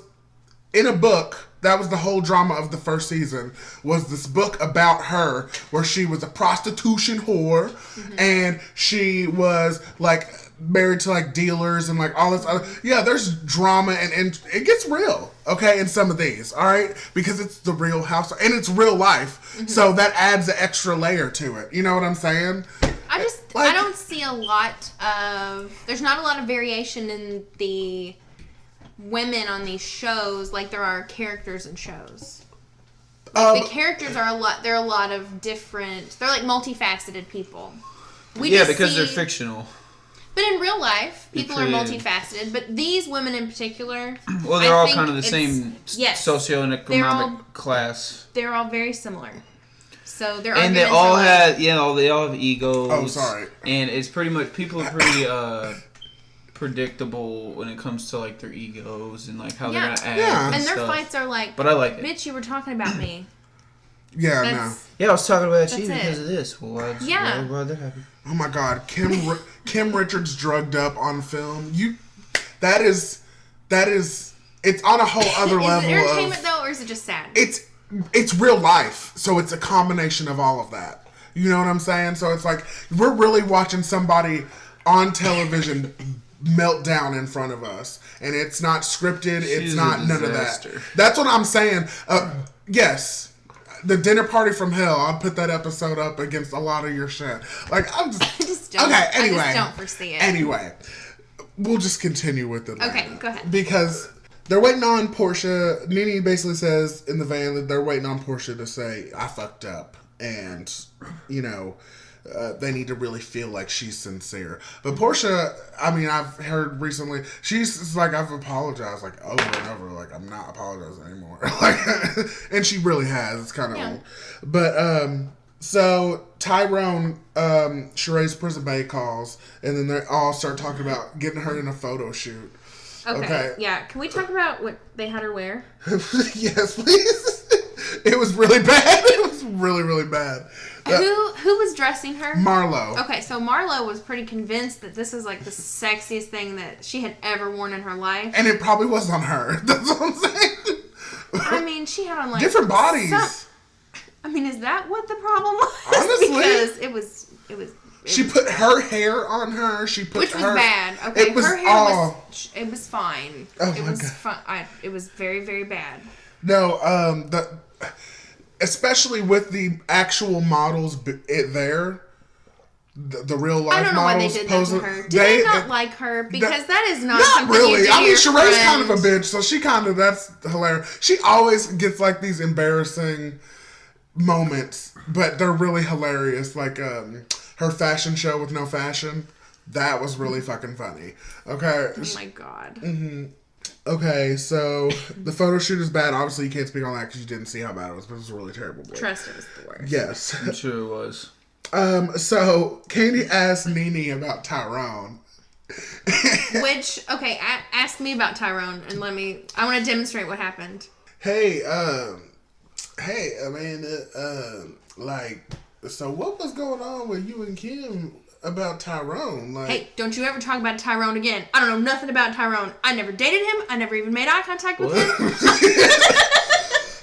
in a book. That was the whole drama of the first season, was this book about her where she was a prostitution whore and she was, like, married to, like, dealers and, like, all this other... Yeah, there's drama and it gets real, okay, in some of these, all right? Because it's the real house and it's real life. So that adds an extra layer to it. You know what I'm saying? I don't see a lot of... There's not a lot of variation in the women on these shows like there are characters in shows. The characters are they're a lot of different... They're like multifaceted people. Because they're fictional. But in real life, people are multifaceted. But these women in particular... Well, they're all kind of the same socioeconomic class. They're all very similar. So they're and they all have they all have egos. Oh, sorry. And it's pretty much people are pretty predictable when it comes to, like, their egos and, like, how they're gonna act. And their stuff. fights are like, but I like it. Bitch, you were talking about me. Yeah, no. Yeah, I was talking about you because of this. Well, why that happen? Oh my God, Kim Richards drugged up on film. That is, it's on a whole other level. Is it entertainment though, or is it just sad? It's real life, so it's a combination of all of that. You know what I'm saying? So it's like we're really watching somebody on television melt down in front of us, and it's not scripted. It's not none of that. That's what I'm saying. Yes. The Dinner Party from Hell. I'll put that episode up against a lot of your shit. Like, I'm just... Okay, anyway. I just don't foresee it. Anyway. We'll just continue with it. Okay, go ahead. Because they're waiting on Portia. Nene basically says in the van that they're waiting on Portia to say, I fucked up. And, you know... they need to really feel like she's sincere. But Portia, I mean, I've heard recently, she's like, I've apologized like over and over. Like, I'm not apologizing anymore. Like, and she really has. It's kind of old. But, so Tyrone, Sheree's prison bae calls, and then they all start talking about getting her in a photo shoot. Okay. Yeah. Can we talk about what they had her wear? Yes, please. It was really bad. It was really, really bad. Who was dressing her? Marlo. Okay, so Marlo was pretty convinced that this is like the sexiest thing that she had ever worn in her life. And it probably was on her. That's what I'm saying. I mean, she had on like... different bodies. I mean, is that what the problem was? Honestly. Because it was... She put her hair on her. She put which was her... bad. Okay, her hair was... It was fine. Oh it my was God. fun. It was very, very bad. No, especially with the actual models there, the real life models. I don't know why they did that to her. Do they not like her? Because that is not something really. You do I mean, to your Sheree's friend. kind of a bitch, so she kind of, that's hilarious. She always gets like these embarrassing moments, but they're really hilarious. Like her fashion show with no fashion. That was really fucking funny. Okay. Oh my God. Mm-hmm. Okay, so the photo shoot is bad. Obviously, you can't speak on that because you didn't see how bad it was, but it was really terrible. Trust it was the worst. Yes. I'm sure it was. So Katie asked Nene about Tyrone. Which, okay, ask me about Tyrone and I want to demonstrate what happened. Hey, Amanda, so what was going on with you and Kim about Tyrone? Like, hey, don't you ever talk about Tyrone again. I don't know nothing about Tyrone. I never dated him. I never even made eye contact with him.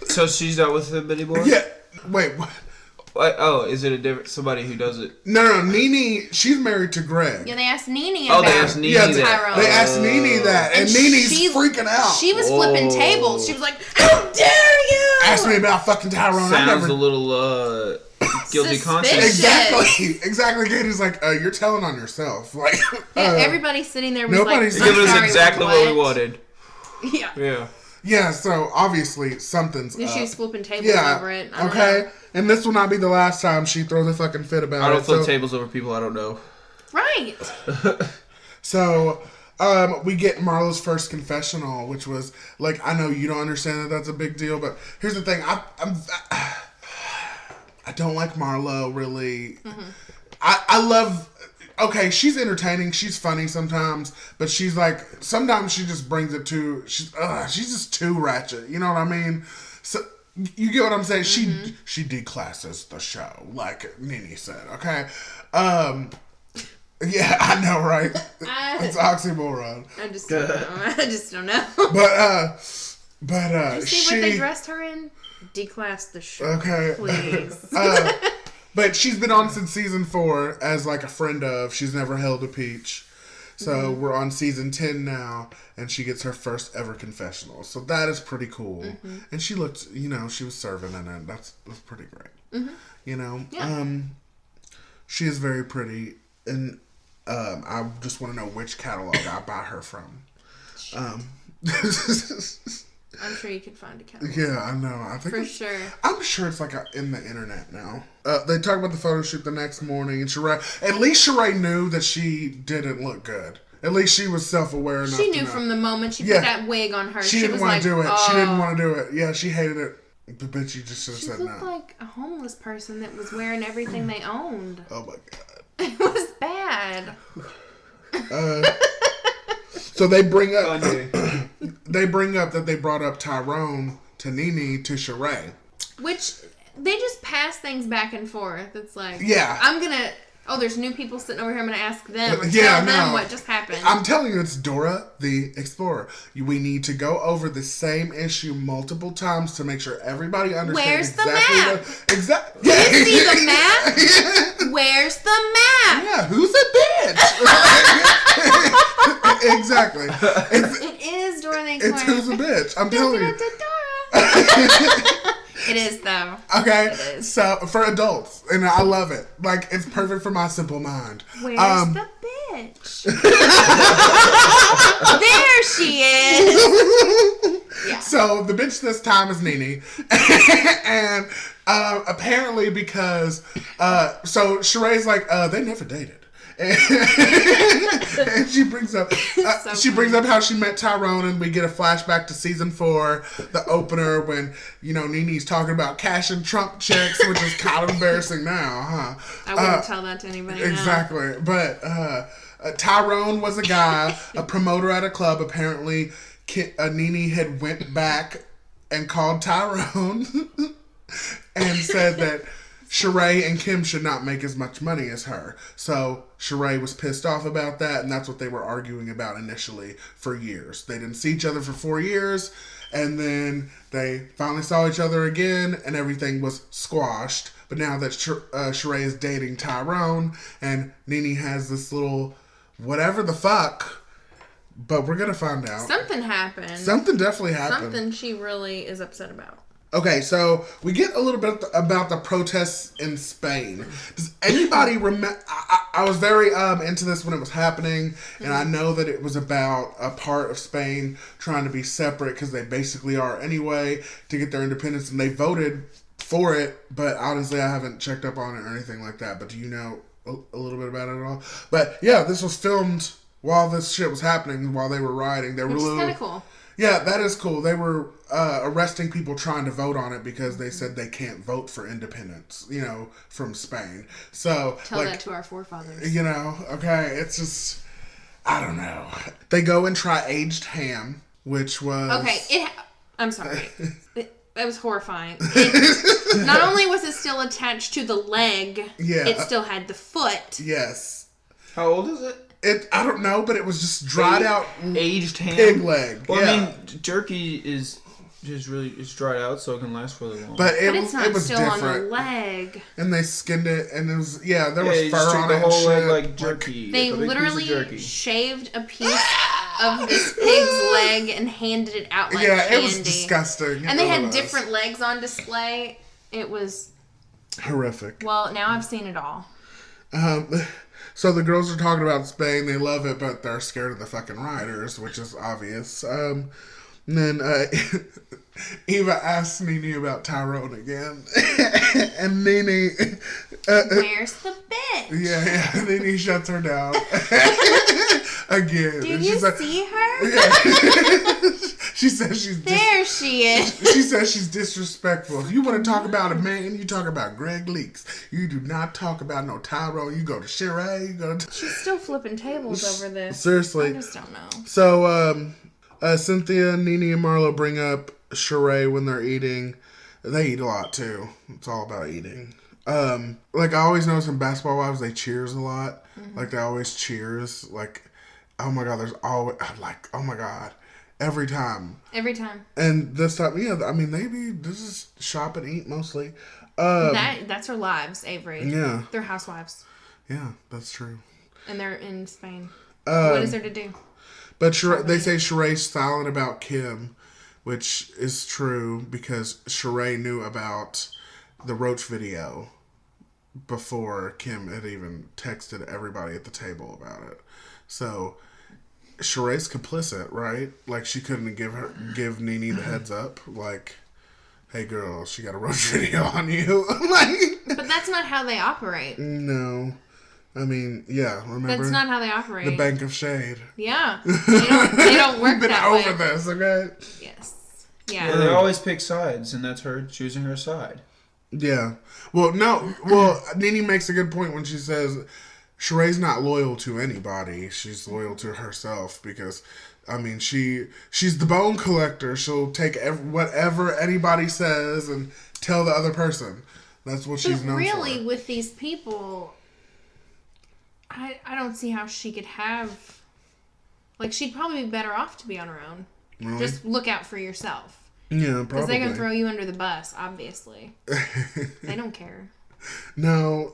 So she's out with him anymore? Yeah. Wait, what? Oh, is it a different somebody who does it? No. Nene, she's married to Greg. Yeah, they asked Nene about Tyrone. They asked Nene that, and Nene's freaking out. She was flipping tables. She was like, "How dare you!" Ask me about fucking Tyrone. Sounds a little guilty conscience. Exactly. Katie's like, you're telling on yourself. Like, everybody's sitting there. Was nobody's like, giving us exactly what we wanted. Yeah. Yeah, so obviously something's She up. was flipping tables over it. I don't Okay. know. And this will not be the last time she throws a fucking fit about it. I don't flip tables over people I don't know. Right. So, we get Marlo's first confessional, which was, like, I know you don't understand that that's a big deal, but here's the thing. I don't like Marlo, really. Mm-hmm. I love... Okay, she's entertaining. She's funny sometimes, but she's like... Sometimes she just brings it to... She's just too ratchet. You know what I mean? So... You get what I'm saying? Mm-hmm. She declasses the show, like Nene said, okay? Yeah, I know, right? It's oxymoron. I just don't know. I just don't know. But did you see what they dressed her in? Declass the show. Okay. Please. But she's been on since season 4 as like a friend of. She's never held a peach. So we're on season 10 now, and she gets her first ever confessional. So that is pretty cool. Mm-hmm. And she looked, she was serving in it. That's pretty great. Mm-hmm. Yeah. She is very pretty, and I just want to know which catalog I buy her from. I'm sure you could find a catalog. Yeah, I know. I think for sure. I'm sure it's like in the internet now. They talk about the photo shoot the next morning, and at least Sheree knew that she didn't look good. At least she was self-aware enough. She knew from the moment she put that wig on her. She didn't want to do it. Oh. She didn't want to do it. Yeah, she hated it. The bitch, you just should have said no. She looked like a homeless person that was wearing everything they owned. Oh my god. It was bad. So they bring up that they brought up Tyrone to Nene to Sheree. Which they just pass things back and forth. It's like, yeah, there's new people sitting over here. I'm gonna ask them or tell them what just happened. I'm telling you, it's Dora the Explorer. We need to go over the same issue multiple times to make sure everybody understands. Where's the map? Exactly. Do you see the map? Yeah. Where's the map? Yeah, who's a bitch? Exactly. It is Dora the Explorer. It's who's a bitch. I'm telling you. It is, though. Okay? It is. So, for adults. And I love it. Like, it's perfect for my simple mind. Where's the bitch? There she is. Yeah. So, the bitch this time is Nene. And apparently because... so, Sheree's like, they never dated. And she brings up how she met Tyrone, and we get a flashback to season 4, the opener when Nene's talking about cashing Trump checks, which is kind of embarrassing now, huh? I wouldn't tell that to anybody. Exactly, now. But Tyrone was a guy, a promoter at a club. Apparently, Nene had went back and called Tyrone and said that Sheree and Kim should not make as much money as her. So Sheree was pissed off about that, and that's what they were arguing about initially for years. They didn't see each other for 4 years, and then they finally saw each other again, and everything was squashed. But now that Sheree is dating Tyrone, and Nene has this little whatever the fuck, but we're going to find out. Something happened. Something definitely happened. Something she really is upset about. Okay, so we get a little bit about the protests in Spain. Does anybody remember? I was very into this when it was happening, and I know that it was about a part of Spain trying to be separate because they basically are anyway to get their independence, and they voted for it. But honestly, I haven't checked up on it or anything like that. But do you know a little bit about it at all? But yeah, this was filmed while this shit was happening, while they were rioting. They were Which is kind of cool. Yeah, that is cool. They were arresting people trying to vote on it because they said they can't vote for independence, from Spain. So tell that to our forefathers. Okay, it's just, I don't know. They go and try aged ham, which was... Okay, I'm sorry. That was horrifying. Not only was it still attached to the leg, it still had the foot. Yes. How old is it? I don't know, but it was just dried out aged ham. Pig leg. Well, yeah. I mean, jerky is just it's dried out so it can last really long. But it it's not it was still different. On the leg. And they skinned it, and it was there was fur on the it. Whole and leg shit. like jerky. They literally shaved a piece of this pig's leg and handed it out like candy. It was disgusting. And they had different legs on display. It was horrific. Well, now I've seen it all. So the girls are talking about Spain. They love it, but they're scared of the fucking rioters, which is obvious. And then Eva asks Nene about Tyrone again. And Nene... Where's the bitch? Yeah. Nene shuts her down. Again. Do and you she's like, see her? Yeah. She says she's... There she is. She says she's disrespectful. If you want to talk about a man, you talk about Greg Leaks. You do not talk about no Tyrone. You go to Sheree. You go to... She's still flipping tables over this. Seriously. I just don't know. So, Cynthia, Nene, and Marlo bring up Sheree when they're eating. They eat a lot, too. It's all about eating. Like, I always notice in Basketball Wives, they cheers a lot. Mm-hmm. Like, they always cheers. Like, oh my God, there's always... Like, oh my God. Every time. Every time. And this time, yeah, I mean, this is shop and eat mostly. That's her lives, Avery. Yeah. They're housewives. Yeah, that's true. And they're in Spain. What is there to do? But they say Sheree's silent about Kim, which is true because Sheree knew about the Roach video before Kim had even texted everybody at the table about it. So... Sheree's complicit, right? Like, she couldn't give Nene the heads up. Like, hey, girl, she got a roach video on you. Like, but that's not how they operate. No. I mean, yeah, remember? That's not how they operate. The Bank of Shade. Yeah. They don't work We've been that over way. this, okay? Yes. Yeah. Well, they always pick sides, and that's her choosing her side. Yeah. Well, no. Well, Nene makes a good point when she says... Sheree's not loyal to anybody. She's loyal to herself because, I mean, she's the bone collector. She'll take whatever anybody says and tell the other person. That's what she's known for. Really, with these people, I don't see how she could have... Like, she'd probably be better off to be on her own. Really? Just look out for yourself. Yeah, probably. Because they're going to throw you under the bus, obviously. They don't care. No...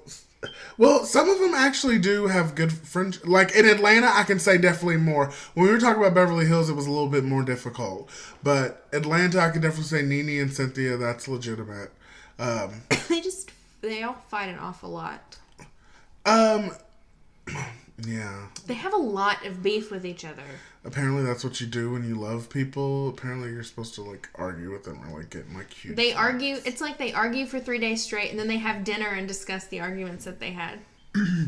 Well, some of them actually do have good friends. Like, in Atlanta, I can say definitely more. When we were talking about Beverly Hills, it was a little bit more difficult. But Atlanta, I could definitely say Nene and Cynthia, that's legitimate. They all fight an awful lot. Yeah. They have a lot of beef with each other. Apparently that's what you do when you love people. Apparently you're supposed to, like, argue with them or, like, get in, like, huge They fights. argue. It's like they argue for 3 days straight, and then they have dinner and discuss the arguments that they had.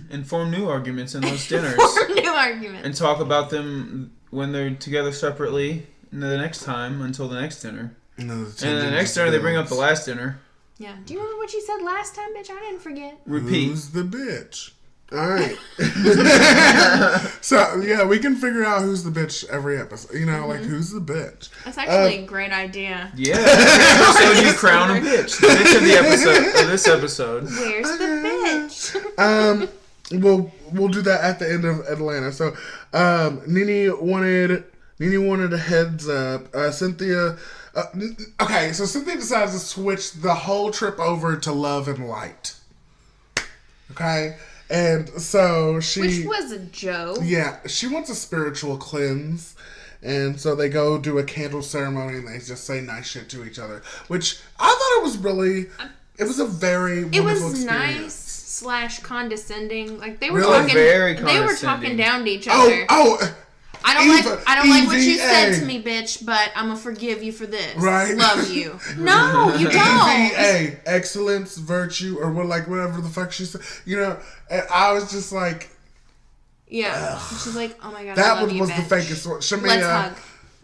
And form new arguments in those dinners. Form new arguments. And talk about them when they're together separately the next time until the next dinner. No, and the next dinner, they bring up the last dinner. Yeah. Do you remember what you said last time, bitch? I didn't forget. Repeat. Who's the bitch? All right. So, yeah, we can figure out who's the bitch every episode. You know, like, who's the bitch? That's actually a great idea. Yeah. Every episode you crown a bitch. The bitch of the episode, of this episode. Where's the bitch? We'll do that at the end of Atlanta. So, Nene wanted a heads up. Cynthia... okay, so Cynthia decides to switch the whole trip over to Love and Light. Okay? And so she... Which was a joke. Yeah, she wants a spiritual cleanse. And so they go do a candle ceremony and they just say nice shit to each other. Which I thought it was really... It was a very wonderful experience. Nice / condescending. Like, they were Really? talking... Very They were condescending. talking down to each other. I I don't like what you EVA. said to me, bitch, but I'm gonna forgive you for this. Right. Love you. No, you don't. EVA, excellence, virtue, or whatever the fuck she said. You know, and I was just like... Yeah. She's like, oh my god, I That love one you, was bitch. the fakest one. Shamia, Let's hug.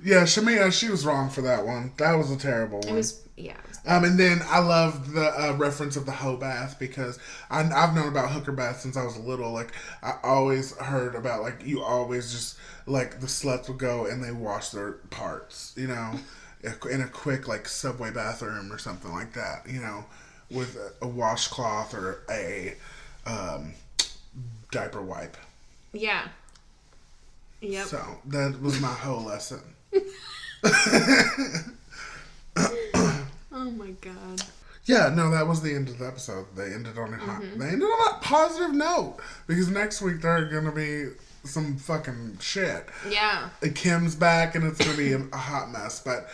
Yeah, Shamia, she was wrong for that one. That was a terrible one. It was, yeah. And then I loved the reference of the hoe bath because I've known about hooker bath since I was little. Like, I always heard about, like, you always just, like, the sluts would go and they wash their parts, you know, in a quick, like, subway bathroom or something like that, you know, with a washcloth or a diaper wipe. Yeah. Yep. So, that was my whole lesson. Oh my god. Yeah, no, that was the end of the episode. They ended on a positive note because next week they're gonna be some fucking shit. Yeah. Kim's back and it's gonna be a hot mess. But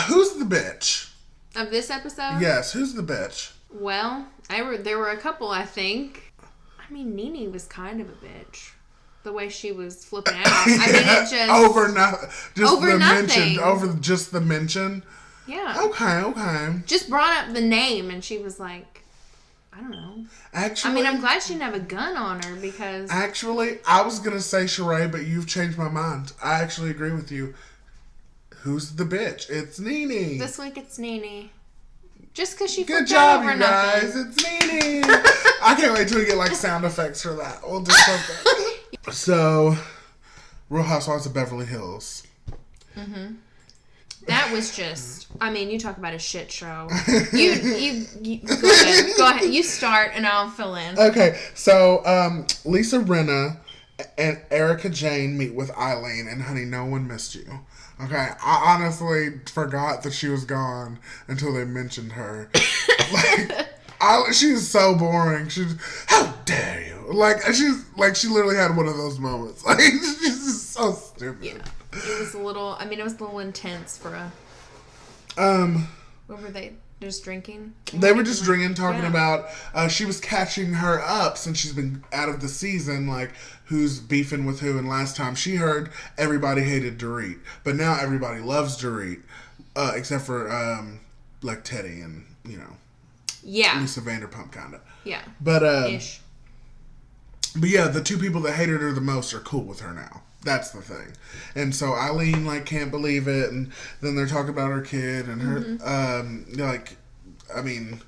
who's the bitch? Of this episode? Yes, who's the bitch? Well, there were a couple, I think. I mean, Nene was kind of a bitch. the way she was flipping out. I mean, it just over nothing. mention, over just the mention. Yeah. Okay. Just brought up the name, and she was like, I don't know. Actually, I mean, I'm glad she didn't have a gun on her because. Actually, I was gonna say Sheree, but you've changed my mind. I actually agree with you. Who's the bitch? It's Nene. This week it's Nene. Just because she Good flipped out job, over you guys. nothing. It's Nene. I can't wait till we get like sound effects for that. We'll do something. So, Real Housewives of Beverly Hills. Mm-hmm. That was just. I mean, you talk about a shit show. You go ahead. You start, and I'll fill in. Okay, so Lisa Rinna and Erica Jane meet with Eileen, and honey, no one missed you. Okay, I honestly forgot that she was gone until they mentioned her. She's so boring. How dare you? She literally had one of those moments. Like, she's just so stupid. Yeah, it was a little. I mean, it was a little intense for a. What were they? Just drinking? They were just drinking, talking about she was catching her up since she's been out of the season, like who's beefing with who. And last time she heard everybody hated Dorit, but now everybody loves Dorit, except for like Teddy and Lisa Vanderpump kind of. Yeah. But Ish. But yeah, the two people that hated her the most are cool with her now. That's the thing. And so Eileen can't believe it, and then they're talking about her kid and her I mean,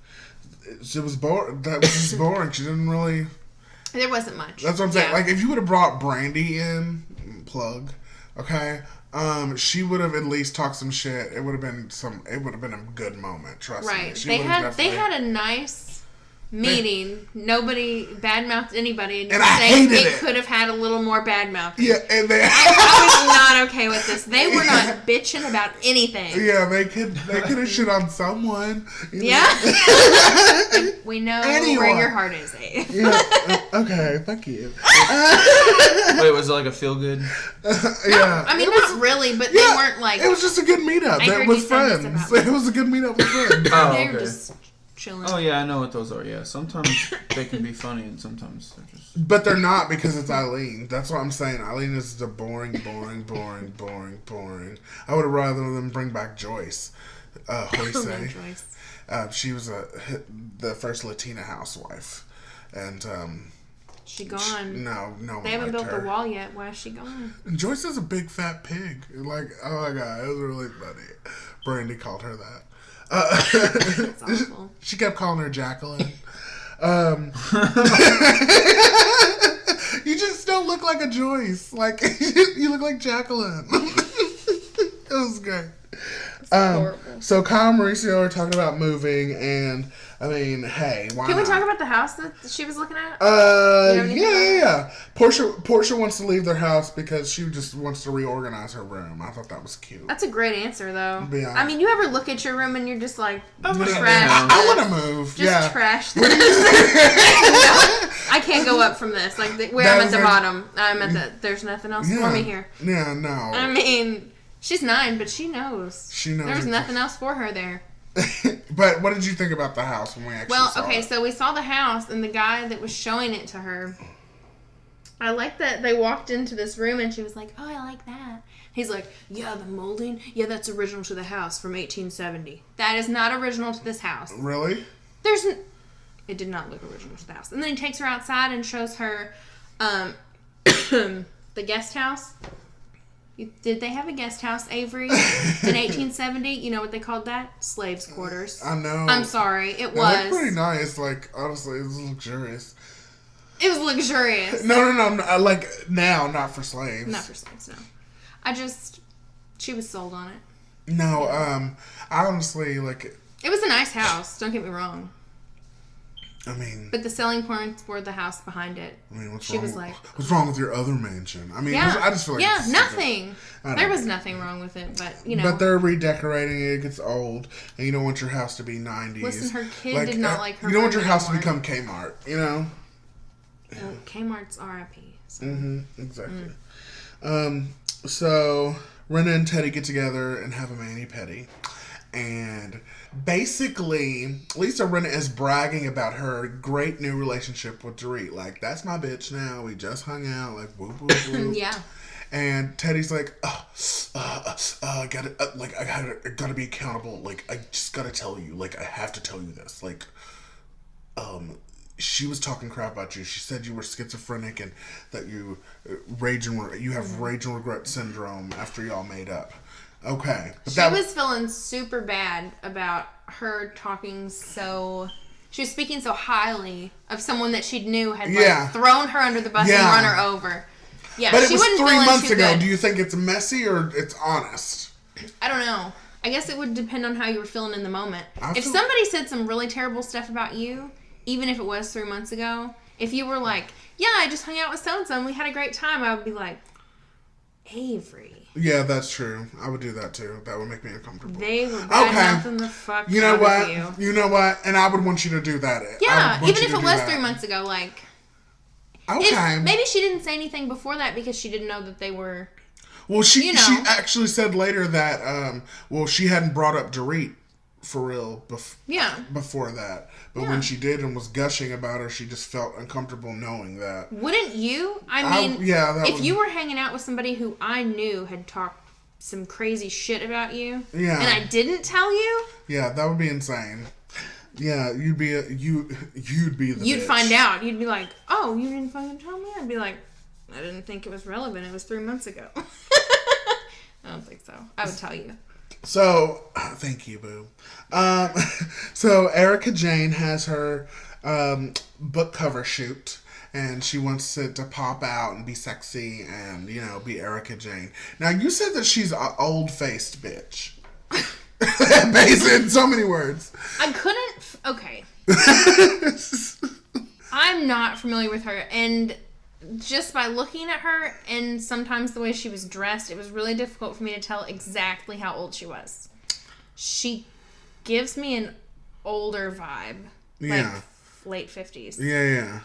it was boring. That was just boring. She didn't really. There wasn't much. That's what I'm saying. Yeah. Like if you would have brought Brandy in, okay, she would have at least talked some shit. It would have been a good moment. Trust me. Right. They had a nice meeting. Nobody badmouthed anybody, and I hated it. Could have had a little more badmouth. Yeah, and I was not okay with this. They were not bitching about anything. Yeah, they could have shit on someone. Yeah. We know where your heart is, Abe. Yeah. Okay, fuck you. Wait, was it like a feel good? Yeah. I mean, not really, but they weren't like. It was just a good meetup with friends. It was a good meetup with friends. Oh, they okay. were just chilling. Oh yeah, I know what those are. Yeah, sometimes they can be funny, and sometimes they're just. But they're not because it's Eileen. That's what I'm saying. Eileen is the boring. I would have rather them bring back Joyce. Joyce. She was the first Latina housewife, and she gone. No, they haven't built her. the wall yet. Why is she gone? And Joyce is a big fat pig. Like, oh my god, it was really funny. Brandy called her that. That's awful. She kept calling her Jacqueline. You just don't look like a Joyce. Like, you look like Jacqueline. It was great. So Kyle and Mauricio are talking about moving, and I mean, hey, why Can we not? talk about the house that she was looking at? Yeah. Portia wants to leave their house because she just wants to reorganize her room. I thought that was cute. That's a great answer, though. Yeah. I mean, you ever look at your room and you're just like, trash. I want to move. Just trash this. I can't go up from this. Like, I'm at the bottom. I'm at the. There's nothing else for me here. Yeah, no. I mean, she's 9, but she knows. She knows. There's nothing else for her there. But what did you think about the house when we actually saw it? So we saw the house, and the guy that was showing it to her, I like that they walked into this room, and she was like, oh, I like that. He's like, yeah, the molding, yeah, that's original to the house from 1870. That is not original to this house. Really? It did not look original to the house. And then he takes her outside and shows her the guest house. Did they have a guest house, Avery, in 1870? You know what they called that? Slaves' quarters. I know. I'm sorry. It no, was. It's pretty nice. Like, honestly, it was luxurious. It was luxurious. No. Like, now, not for slaves. Not for slaves, no. She was sold on it. No, I honestly, like... It was a nice house, don't get me wrong. I mean... But the selling points were the house behind it. I mean, what's wrong with your other mansion? I mean, I just feel like... Yeah, nothing. There was nothing wrong with it, but, you know... But they're redecorating it. It gets old, and you don't want your house to be 90s. Listen, her kid did not like her You don't want your house anymore. to become Kmart, you know? Well, Kmart's RIP. So. Mm-hmm, exactly. So, Rinna and Teddy get together and have a mani-pedi. And basically, Lisa Rinna is bragging about her great new relationship with Dorit. Like, that's my bitch now. We just hung out. Like, whoop, whoop, whoop. Yeah. And Teddy's like, I gotta be accountable. Like, I just gotta tell you. Like, I have to tell you this. Like, she was talking crap about you. She said you were schizophrenic and that you have rage and regret syndrome after y'all made up. Okay. But she was feeling super bad about her talking so... She was speaking so highly of someone that she knew had thrown her under the bus and run her over. Yeah, but she it was wasn't 3 months ago. Good. Do you think it's messy or it's honest? I don't know. I guess it would depend on how you were feeling in the moment. If somebody said some really terrible stuff about you, even if it was 3 months ago, if you were like, yeah, I just hung out with so-and-so and we had a great time, I would be like, Avery. Yeah, that's true. I would do that too. That would make me uncomfortable. They were bad-mouthing the fuck You know out what? of you. You know what? And I would want you to do that. Yeah, even if it was 3 months ago, like... Okay. Maybe she didn't say anything before that because she didn't know that they were... Well, she actually said later that, she hadn't brought up Dorit for real before that. But when she did and was gushing about her, she just felt uncomfortable knowing that. Wouldn't you? I mean, if you were hanging out with somebody who I knew had talked some crazy shit about you, and I didn't tell you... Yeah, that would be insane. Yeah, you'd be the You'd bitch. find out. You'd be like, oh, you didn't fucking tell me? I'd be like, I didn't think it was relevant. It was 3 months ago. I don't think so. I would tell you. So, thank you, boo. So Erica Jane has her book cover shoot, and she wants it to pop out and be sexy and, be Erica Jane. Now, you said that she's an old-faced bitch. Based in so many words. I couldn't... Okay. I'm not familiar with her, and... Just by looking at her and sometimes the way she was dressed, it was really difficult for me to tell exactly how old she was. She gives me an older vibe. Like late 50s. Yeah.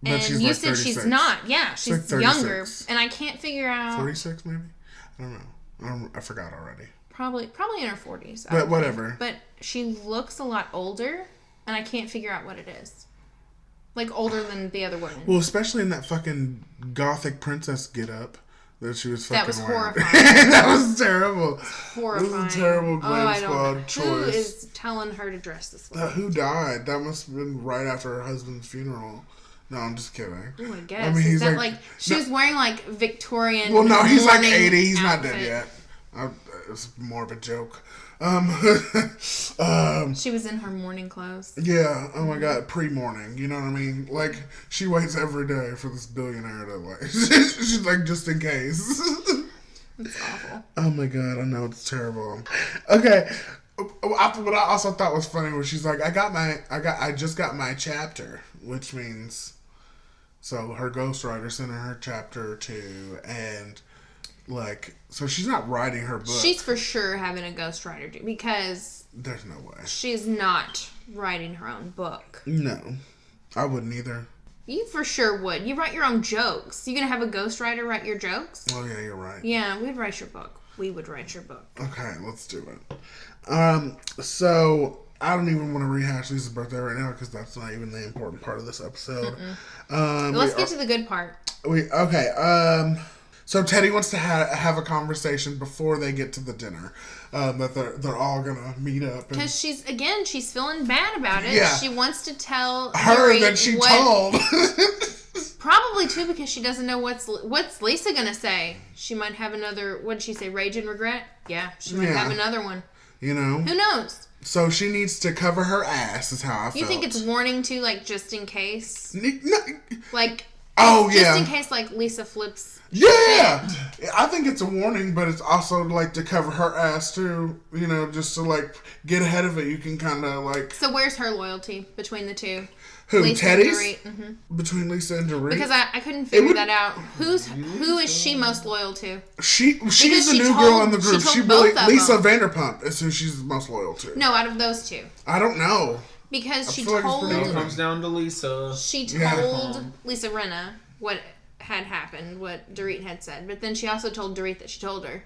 But and she's you like said 36. she's not. Yeah, she's like younger. And I can't figure out... 46 maybe? I don't know. I forgot already. Probably in her 40s. But whatever. But she looks a lot older and I can't figure out what it is. Like, older than the other women. Well, especially in that fucking gothic princess get-up that she was fucking That was wearing. horrifying. That was terrible. Horrifying. It was a terrible Glam Squad choice. Who is telling her to dress this way? Who died? That must have been right after her husband's funeral. No, I'm just kidding. Oh, I guess. I mean, he's she was wearing, like, Victorian... Well, no, he's like 80. He's outfit. not dead yet. It's more of a joke. She was in her morning clothes. Yeah, oh my god, pre-morning, you know what I mean? Like, she waits every day for this billionaire to, like, she's like, just in case. It's awful. Oh my god, I know, it's terrible. Okay, what I also thought was funny was she's like, I just got my chapter, which means, so her ghostwriter sent her chapter 2, and... Like, so she's not writing her book. She's for sure having a ghostwriter because... There's no way. She's not writing her own book. No. I wouldn't either. You for sure would. You write your own jokes. You gonna have a ghostwriter write your jokes? Oh, yeah, you're right. Yeah, we'd write your book. We would write your book. Okay, let's do it. So... I don't even want to rehash Lisa's birthday right now because that's not even the important part of this episode. Let's get to the good part. So Teddy wants to have a conversation before they get to the dinner. That they're all gonna meet up. Because she's feeling bad about it. Yeah. She wants to tell her that she told. Probably too because she doesn't know what's Lisa gonna say. She might have another. What did she say? Rage and regret. Yeah, she might have another one. You know. Who knows? So she needs to cover her ass. Is how I felt. You think it's warning too, like just in case? No. Like. Oh yeah. Just in case, like Lisa flips. Yeah, I think it's a warning, but it's also like to cover her ass too. You know, just to like get ahead of it. You can kind of like. So where's her loyalty between the two? Who, Lisa Teddy's? Mm-hmm. Between Lisa and Dorit? Because I couldn't figure that out. Who is she most loyal to? She's the new girl in the group. Lisa Vanderpump is who she's most loyal to. No, out of those two. I don't know. Because she told... It comes down to Lisa. She told Lisa Rinna what had happened, what Dorit had said. But then she also told Dorit that she told her.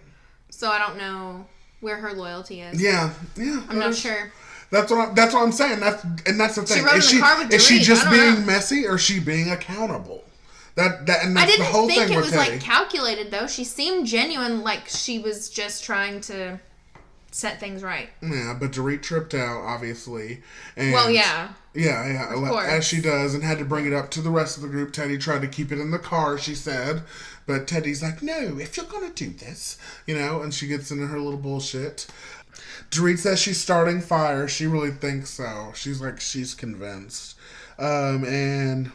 So I don't know. where her loyalty is. Yeah. I'm not sure. That's what I'm saying. That's the thing. She rode in the car with is she Dorit. just I don't being know. messy, or is she being accountable? And that's I didn't the whole think thing it with was Teddy. like calculated though. She seemed genuine, like she was just trying to set things right. Yeah, but Dorit tripped out, obviously. And Well, yeah. Yeah, Of course. as she does, and had to bring it up to the rest of the group. Teddy tried to keep it in the car, she said. But Teddy's like, no, if you're going to do this, and she gets into her little bullshit. Dorit says she's starting fire. She really thinks so. She's convinced. And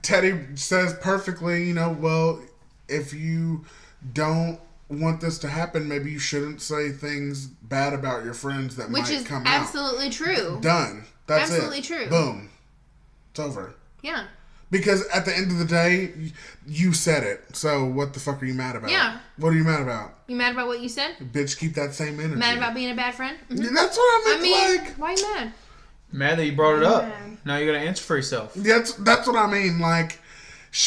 Teddy says perfectly, well, if you don't want this to happen, maybe you shouldn't say things bad about your friends that might come out. Which is absolutely true. Done. That's absolutely it. True. Boom. It's over. Yeah. Because at the end of the day, you said it. So what the fuck are you mad about? Yeah. What are you mad about? You mad about what you said? Bitch, keep that same energy. Mad about being a bad friend? Mm-hmm. That's what I mean. Why you mad? Mad that you brought it up. Now you gotta answer for yourself. That's what I mean. Like,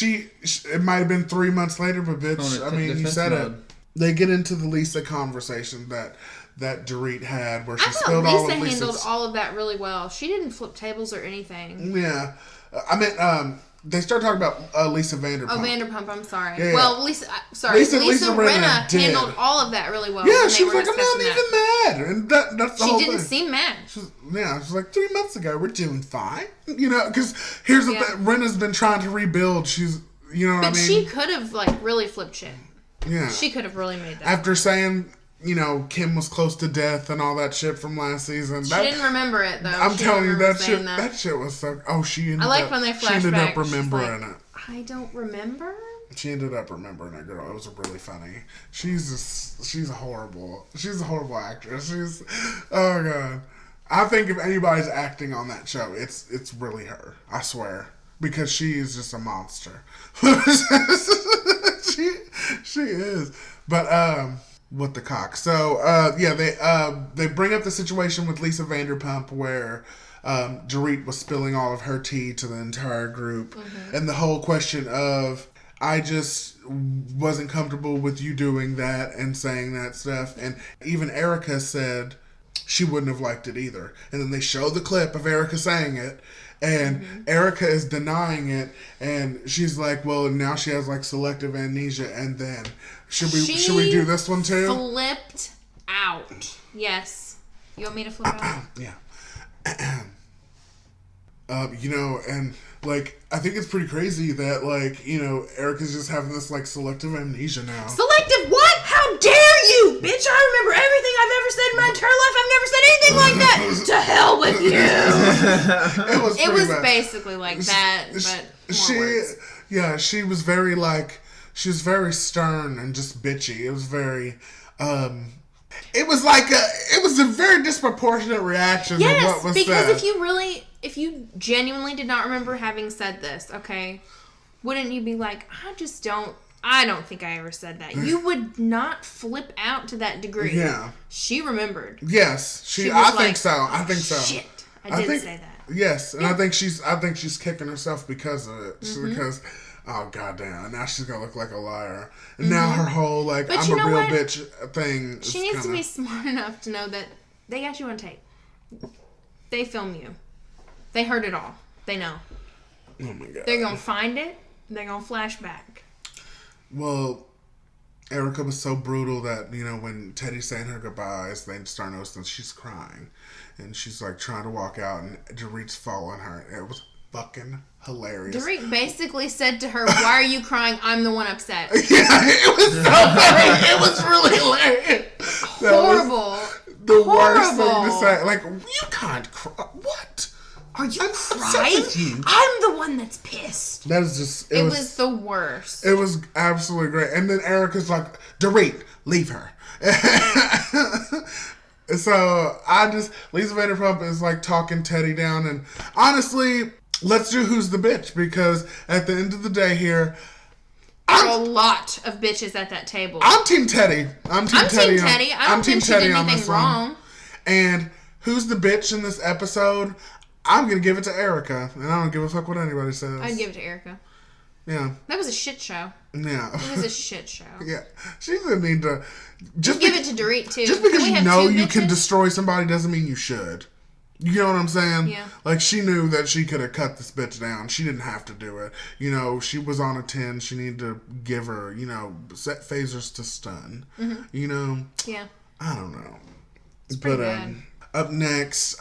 it might have been 3 months later, but bitch, I mean, you said it. They get into the Lisa conversation that Dorit had, where she spilled all of Lisa's... I thought Lisa handled all of that really well. She didn't flip tables or anything. Yeah. I mean, they start talking about Lisa Vanderpump. Oh, Vanderpump, I'm sorry. Yeah. Well, Lisa Rinna handled all of that really well. Yeah, she was like, I'm not even mad. And that's the whole thing. She didn't seem mad. She's like, 3 months ago, we're doing fine. Because here's the thing. Rinna's been trying to rebuild. She's, what I mean? But she could have, really flipped shit. Yeah. She could have really made that. After saying, Kim was close to death and all that shit from last season. She didn't remember it, though. I'm telling you, that shit was so... Oh, she ended up... I like when they flash She ended back. up remembering it. I don't remember. She ended up remembering it, girl. It was really funny. She's horrible. She's a horrible actress. Oh, God. I think if anybody's acting on that show, it's really her. I swear. Because she is just a monster. She is. But, what the cock. So, they bring up the situation with Lisa Vanderpump where Dorit was spilling all of her tea to the entire group. Mm-hmm. And the whole question of, I just wasn't comfortable with you doing that and saying that stuff. And even Erica said she wouldn't have liked it either. And then they show the clip of Erica saying it. And Erica is denying it, and she's like, "Well, now she has selective amnesia." And then should we do this one too? Flipped out. Yes. You want me to flip out? Yeah. And I think it's pretty crazy that Erica's just having this selective amnesia now. Selective what? How dare you, bitch! I remember everything I've ever said in my entire life. I've never said anything like that. To hell with you. It was basically like that, but more words. Yeah, she was very she was very stern and just bitchy. It was very. It was a very disproportionate reaction to what was said. Yes, because if you genuinely did not remember having said this, okay, wouldn't you be like, I don't think I ever said that. You would not flip out to that degree. Yeah. She remembered. Yes, I think so. Shit, I did say that. Yes, and I think she's kicking herself because of it. Because, oh goddamn, now she's gonna look like a liar. And now her whole I'm a real bitch thing. She needs to be smart enough to know that they got you on tape. They film you. They heard it all. They know. Oh my God. They're gonna find it. They're gonna flash back. Well, Erica was so brutal that, when Teddy's saying her goodbyes, they start noticing she's crying. And she's trying to walk out, and Dorit's following her. It was fucking hilarious. Dorit basically said to her, "Why are you crying? I'm the one upset." Yeah, it was so funny. It was really hilarious. Horrible. The worst thing to say. You can't cry. What? Are you crying? I'm the one that's pissed. That was just... It was the worst. It was absolutely great. And then Erica's like, Dorit, leave her. So, Lisa Vanderpump is talking Teddy down. And honestly, let's do Who's the Bitch. Because at the end of the day here... There's a lot of bitches at that table. I'm Team Teddy. I'm Team Teddy. I don't think she did anything wrong. And Who's the Bitch in this episode... I'm going to give it to Erica, and I don't give a fuck what anybody says. I'd give it to Erica. Yeah. That was a shit show. Yeah. It was a shit show. Yeah. She didn't need to... Just give it to Dorit, too. Just because you know you can destroy somebody doesn't mean you should. You know what I'm saying? Yeah. Like, she knew that she could have cut this bitch down. She didn't have to do it. You know, she was on a 10. She needed to give her, you know, set phasers to stun. Mm-hmm. You know? Yeah. I don't know. It's pretty bad. Up next,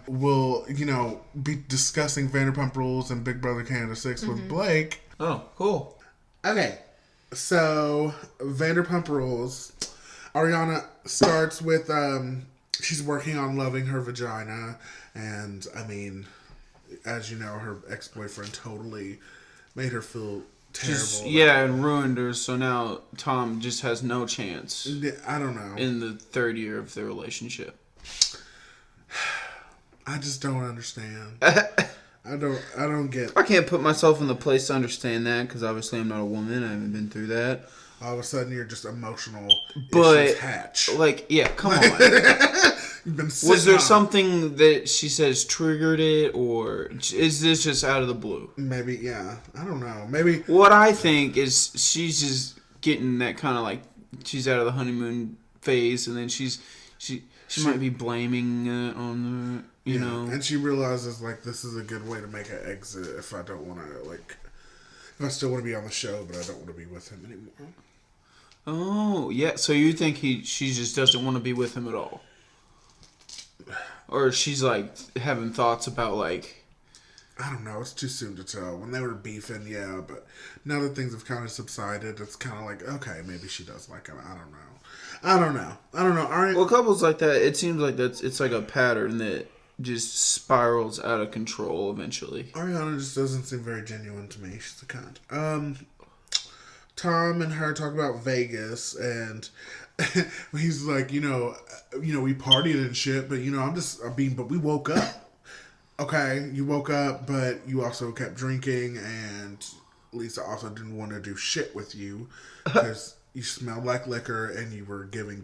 we'll, you know, be discussing Vanderpump Rules and Big Brother Canada 6 with Blake. Oh, cool. Okay. So, Vanderpump Rules. Ariana starts with, she's working on loving her vagina. And, I mean, as you know, her ex-boyfriend totally made her feel terrible. And ruined her. So now Tom just has no chance. I don't know. In the third year of their relationship. I just don't understand. I don't get. I can't put myself in the place to understand that because obviously I'm not a woman. I haven't been through that. All of a sudden you're just emotional. But hatch. like, yeah, come on. You've been Was there something that she says triggered it, or is this just out of the blue? Maybe, yeah. I don't know. Maybe. What I think is she's just getting that kind of like she's out of the honeymoon phase, and then she might be blaming it on the. You know, and she realizes like this is a good way to make an exit if I don't want to if I still want to be on the show but I don't want to be with him anymore. Oh yeah, so you think she just doesn't want to be with him at all, or she's like having thoughts about like. I don't know. It's too soon to tell. When they were beefing, yeah, but now that things have kind of subsided, it's kind of like okay, maybe she does like him. I don't know. Well, couples like that, it seems like it's like a pattern that just spirals out of control eventually. Ariana just doesn't seem very genuine to me. She's a cunt. Tom and her talk about Vegas, and he's like, we partied and shit, but but we woke up. Okay, you woke up, but you also kept drinking, and Lisa also didn't want to do shit with you because you smelled like liquor and you were giving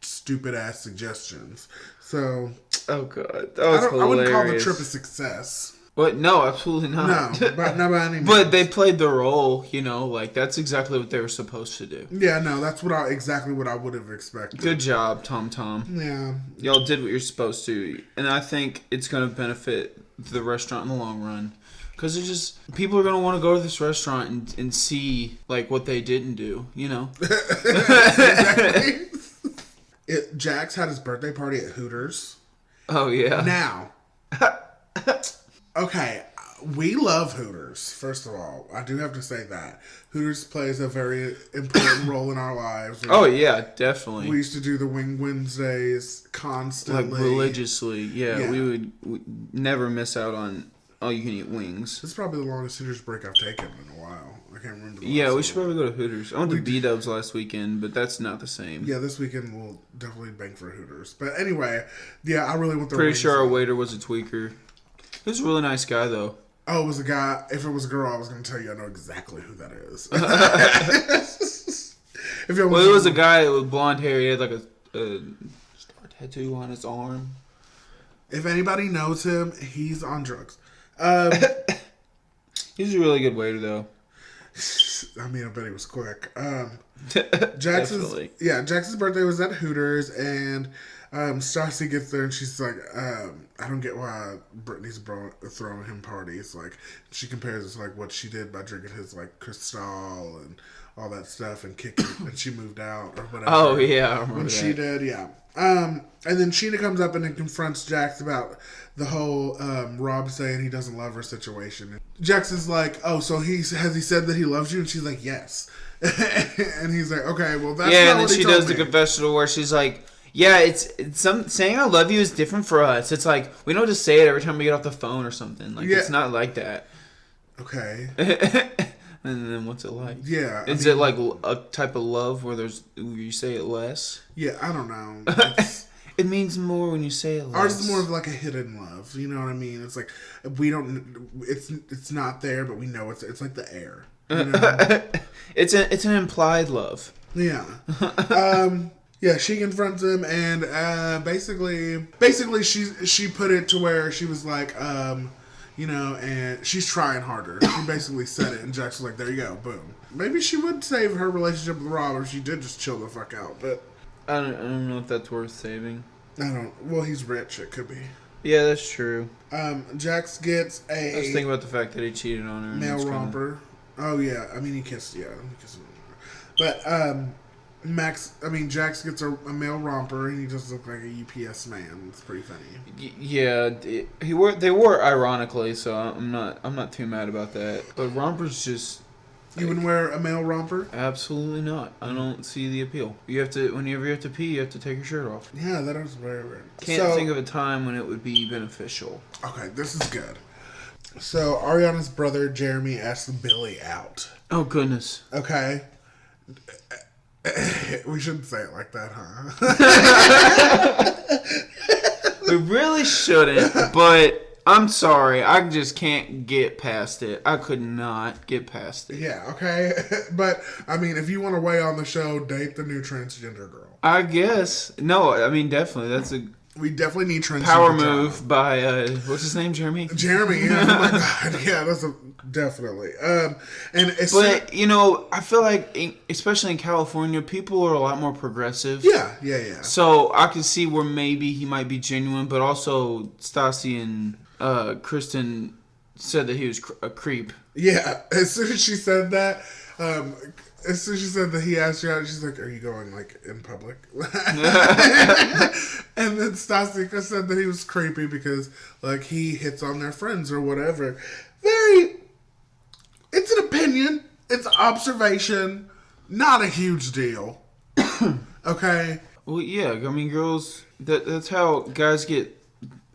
stupid ass suggestions. So, oh god, that was hilarious. I wouldn't call the trip a success. But no, absolutely not. No, but not by any means. But they played the role, like that's exactly what they were supposed to do. Yeah, no, that's exactly what I would have expected. Good job, Tom. Yeah, y'all did what you're supposed to, and I think it's gonna benefit the restaurant in the long run. Because it's just, people are going to want to go to this restaurant and see, like, what they didn't do, Exactly. Jax had his birthday party at Hooters. Oh, yeah. Now, okay, we love Hooters, first of all. I do have to say that. Hooters plays a very important role in our lives. Oh, yeah, definitely. We used to do the Wing Wednesdays constantly. Like, religiously, yeah. We would never miss out on all-you-can-eat wings. This is probably the longest Hooters break I've taken in a while. I can't remember. Yeah, we should probably go to Hooters. I went to B-Dubs last weekend, but that's not the same. Yeah, this weekend we'll definitely bank for Hooters. But anyway, yeah, I really want the Pretty sure our waiter was a tweaker. He was a really nice guy, though. Oh, it was a guy. If it was a girl, I was going to tell you I know exactly who that is. It was a guy with blonde hair. He had like a star tattoo on his arm. If anybody knows him, he's on drugs. He's a really good waiter, though. I mean, I bet he was quick. Jax's birthday was at Hooters, and Stassi gets there, and she's like, I don't get why Brittany's throwing him parties. Like, she compares it to like what she did by drinking his like Cristal and all that stuff and kicking, and she moved out or whatever. Oh yeah, I remember when that. She did, yeah. And then Sheena comes up and then confronts Jax about the whole Rob saying he doesn't love her situation. Jax is like, oh, so has he said that he loves you? And she's like, yes. And he's like, okay, well that's not and then what he she told does me. the confessional where she's like, yeah, it's saying I love you is different for us. It's like we don't just say it every time we get off the phone or something. Like it's not like that. Okay. And then what's it like? Yeah. Is it like a type of love where you say it less? Yeah, I don't know. It means more when you say it less. Ours is more of like a hidden love. You know what I mean? It's like we don't. It's not there, but we know it's like the air. You know? It's an implied love. Yeah. Yeah, she confronts him, and basically she put it to where she was like, you know, and she's trying harder. She basically said it, and Jax was like, there you go, boom. Maybe she would save her relationship with Rob if she did just chill the fuck out, but... I don't know if that's worth saving. Well, he's rich, it could be. Yeah, that's true. Jax gets a... I was thinking about the fact that he cheated on her. Male romper. Oh, yeah. I mean, he kissed her. But, Jax gets a male romper, and he just looks like a UPS man. It's pretty funny. Yeah, they wore ironically, so I'm not too mad about that. But rompers just... You wouldn't wear a male romper? Absolutely not. I don't see the appeal. Whenever you have to pee, you have to take your shirt off. Yeah, that is very weird. Can't think of a time when it would be beneficial. Okay, this is good. So, Ariana's brother, Jeremy, asked Billy out. Oh, goodness. Okay. We shouldn't say it like that, huh? We really shouldn't, but... I'm sorry, I just can't get past it. I could not get past it. Yeah, okay. But, I mean, if you want to weigh on the show, date the new transgender girl. I guess. No, I mean, definitely. We definitely need transgender power move by, what's his name, Jeremy? Jeremy, yeah. Oh, my God. Yeah, that's definitely. But, you know, I feel like, especially in California, people are a lot more progressive. Yeah. So, I can see where maybe he might be genuine, but also Stassi and... Kristen said that he was a creep. Yeah, as soon as she said that, he asked you out, she's like, "Are you going like in public?" And then Stassi said that he was creepy because like he hits on their friends or whatever. It's an opinion, it's an observation, not a huge deal. Okay. Well, yeah, I mean, girls. That's how guys get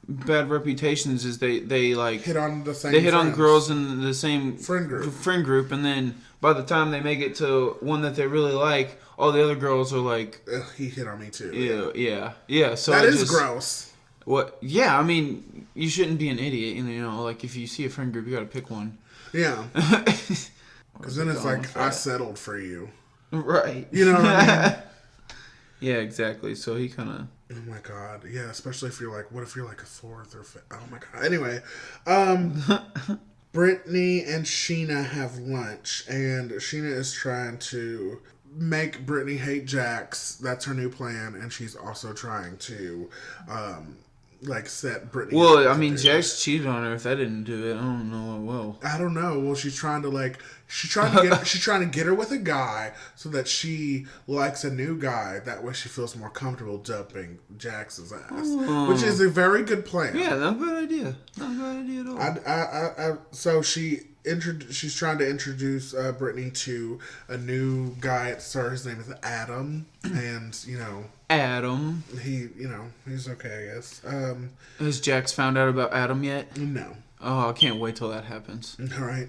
bad reputations is they like hit on the same. They hit friends. on girls in the same friend group, and then by the time they make it to one that they really like, all the other girls are like, he hit on me too. Yeah. So that is gross. What? Yeah, I mean, you shouldn't be an idiot. You know, like if you see a friend group, you got to pick one. Yeah. Because then it's like I settled for you. Right. You know what I mean? Yeah, exactly. So he kind of. Oh my God. Yeah, especially if you're like, what if you're like a fourth or fifth? Oh my God. Anyway, Brittany and Sheena have lunch, and Sheena is trying to make Brittany hate Jax. That's her new plan, and she's also trying to, set Brittany. Well, I mean, Jax cheated on her. If that didn't do it, I don't know what will. I don't know. Well, she's trying to get her with a guy so that she likes a new guy. That way, she feels more comfortable dumping Jax's ass, which is a very good plan. Yeah, not a bad idea. Not a bad idea at all. So she's trying to introduce Brittany to a new guy. His name is Adam, and Adam. He's okay, I guess. Has Jax found out about Adam yet? No. Oh, I can't wait till that happens. All right.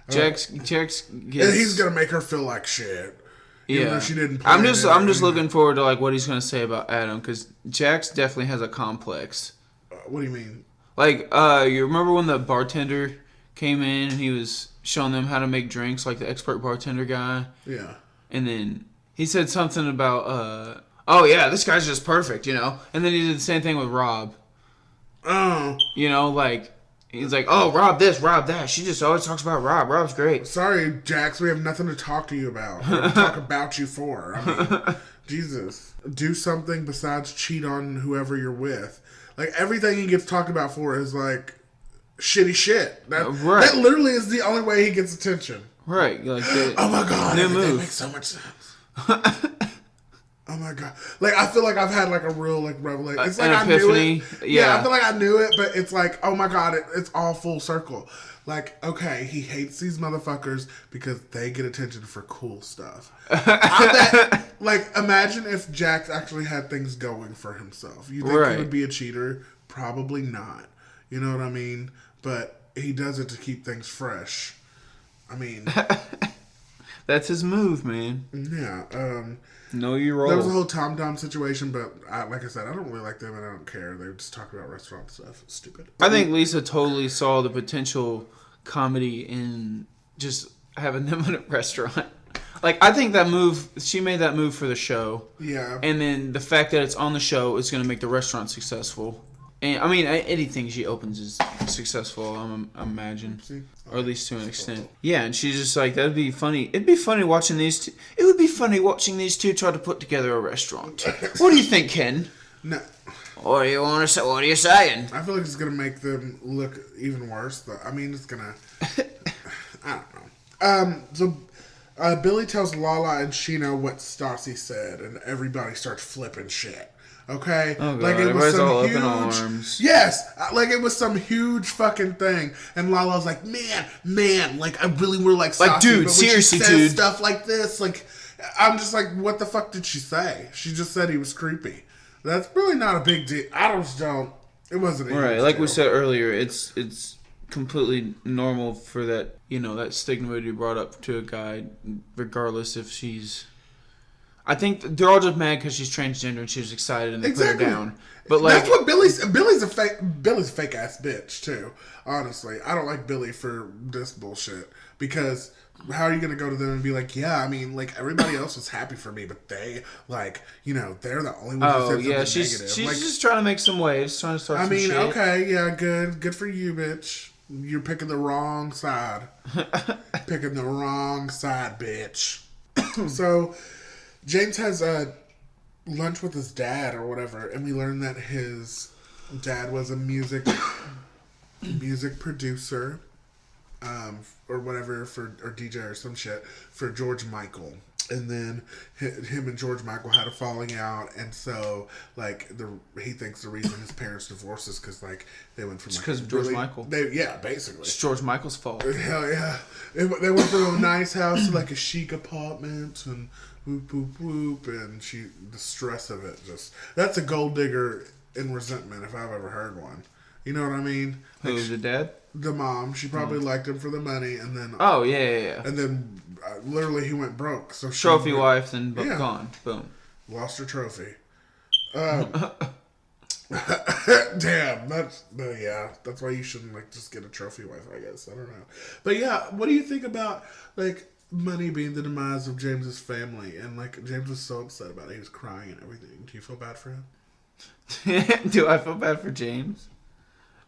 Jax gets. And he's gonna make her feel like shit. Yeah. She didn't. I'm just looking forward to like what he's gonna say about Adam because Jax definitely has a complex. What do you mean? Like, you remember when the bartender came in and he was showing them how to make drinks, like the expert bartender guy? Yeah. And then he said something about, oh yeah, this guy's just perfect, And then he did the same thing with Rob. Oh. Like, he's like, oh, Rob this, Rob that. She just always talks about Rob. Rob's great. Sorry, Jax, we have nothing to talk to you about. What to talk about you for? I mean, Jesus. Do something besides cheat on whoever you're with. Like, everything he gets talked about for is, like, shitty shit. That literally is the only way he gets attention. Right. Like oh, my God. New That move. makes so much sense. Oh, my God. Like, I feel like I've had, like, a real, like, revelation. It's like I epiphany. knew it. Yeah, I feel like I knew it, but it's like, oh, my God, it's all full circle. Like, okay, he hates these motherfuckers because they get attention for cool stuff. Imagine if Jax actually had things going for himself. You think he would be a cheater? Probably not. You know what I mean? But he does it to keep things fresh. I mean... That's his move, man. Yeah. Know your role. There was a whole Tom Dom situation, but like I said, I don't really like them and I don't care. They just talk about restaurant stuff. It's stupid. I think Lisa totally saw the potential comedy in just having them in a restaurant. Like, I think that move, she made that move for the show. Yeah. And then the fact that it's on the show is going to make the restaurant successful. And I mean, anything she opens is successful. I imagine, or at least to an extent. Yeah, and she's just like, that'd be funny. It'd be funny watching these two. It would be funny watching these two try to put together a restaurant. What do you think, Ken? No. What do you want to say? What are you saying? I feel like it's gonna make them look even worse. But I mean, it's gonna. I don't know. So Billy tells Lala and Sheena what Stassi said, and everybody starts flipping shit. Okay, Oh God, like it was some all huge. up in arms. Yes, like it was some huge fucking thing, and Lala's like, man, like I really were like, Like, Stassi, dude, but when seriously, she says dude. stuff like this, like, I'm just like, what the fuck did she say? She just said he was creepy. That's really not a big deal. I just don't. It wasn't a Right, huge like deal. we said earlier, it's completely normal for that, that stigma to be brought up to a guy, regardless if she's. I think they're all just mad because she's transgender and she was excited and they put her down. But like, that's what Billy's a fake ass bitch too. Honestly, I don't like Billy for this bullshit because how are you gonna go to them and be like, yeah, I mean, like everybody else was happy for me, but they like, they're the only ones who said something negative. She's like, just trying to make some waves, trying to start. I some mean, shit. okay, yeah, good for you, bitch. You're picking the wrong side. Picking the wrong side, bitch. So. James has lunch with his dad or whatever, and we learn that his dad was a music producer, or whatever or DJ or some shit for George Michael. And then him and George Michael had a falling out, and so like he thinks the reason his parents divorced is because like they went from because of George Michael. Basically It's George Michael's fault. Hell yeah, they went from a nice house to like a chic apartment and. Whoop, whoop, whoop, and the stress of it that's a gold digger in resentment if I've ever heard one. You know what I mean? Who was the dad? The mom. She probably liked him for the money, and then. Oh, yeah. And then, literally, he went broke. So Trophy wife, then gone. Boom. Lost her trophy. Damn, that's why you shouldn't just get a trophy wife, I guess. I don't know. But yeah, what do you think about money being the demise of James's family? And James was so upset about it. He was crying and everything. Do you feel bad for him? Do I feel bad for James?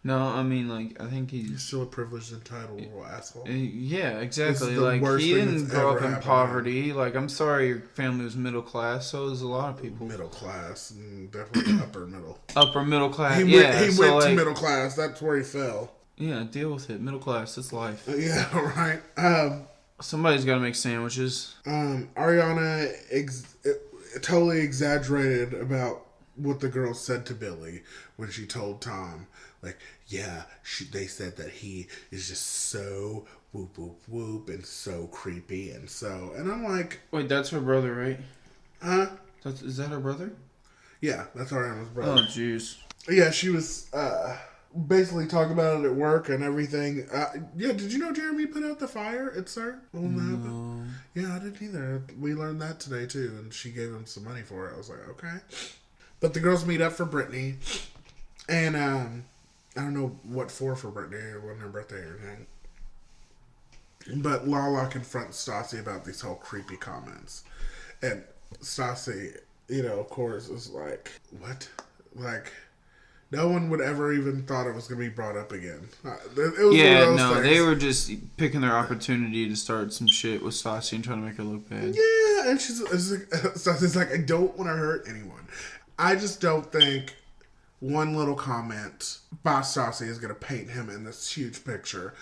No, I mean, I think he's still a privileged, entitled little asshole. Yeah, exactly. He didn't grow up in poverty. I'm sorry your family was middle class, so is a lot of people. Middle class, definitely upper middle. Upper middle class, He went to middle class. That's where he fell. Yeah, deal with it. Middle class, that's life. Yeah, right. Somebody's got to make sandwiches. Ariana totally exaggerated about what the girl said to Billy when she told Tom, they said that he is just so whoop whoop whoop and so creepy and I'm like, wait, that's her brother, right? Huh? Is that her brother? Yeah, that's Ariana's brother. Oh, jeez. Yeah, she was basically talking about it at work and everything. Yeah, did you know Jeremy put out the fire at CERT? No. Yeah, I didn't either. We learned that today too, and she gave him some money for it. I was like, okay. But the girls meet up for Brittany, and I don't know what for Brittany. It wasn't her birthday or anything. But Lala confronts Stassi about these whole creepy comments, and Stassi, of course, is like, what? No one would ever even thought it was going to be brought up again. They were just picking their opportunity to start some shit with Stassi and trying to make her look bad. Yeah, and Stassi's like, I don't want to hurt anyone. I just don't think one little comment by Stassi is going to paint him in this huge picture.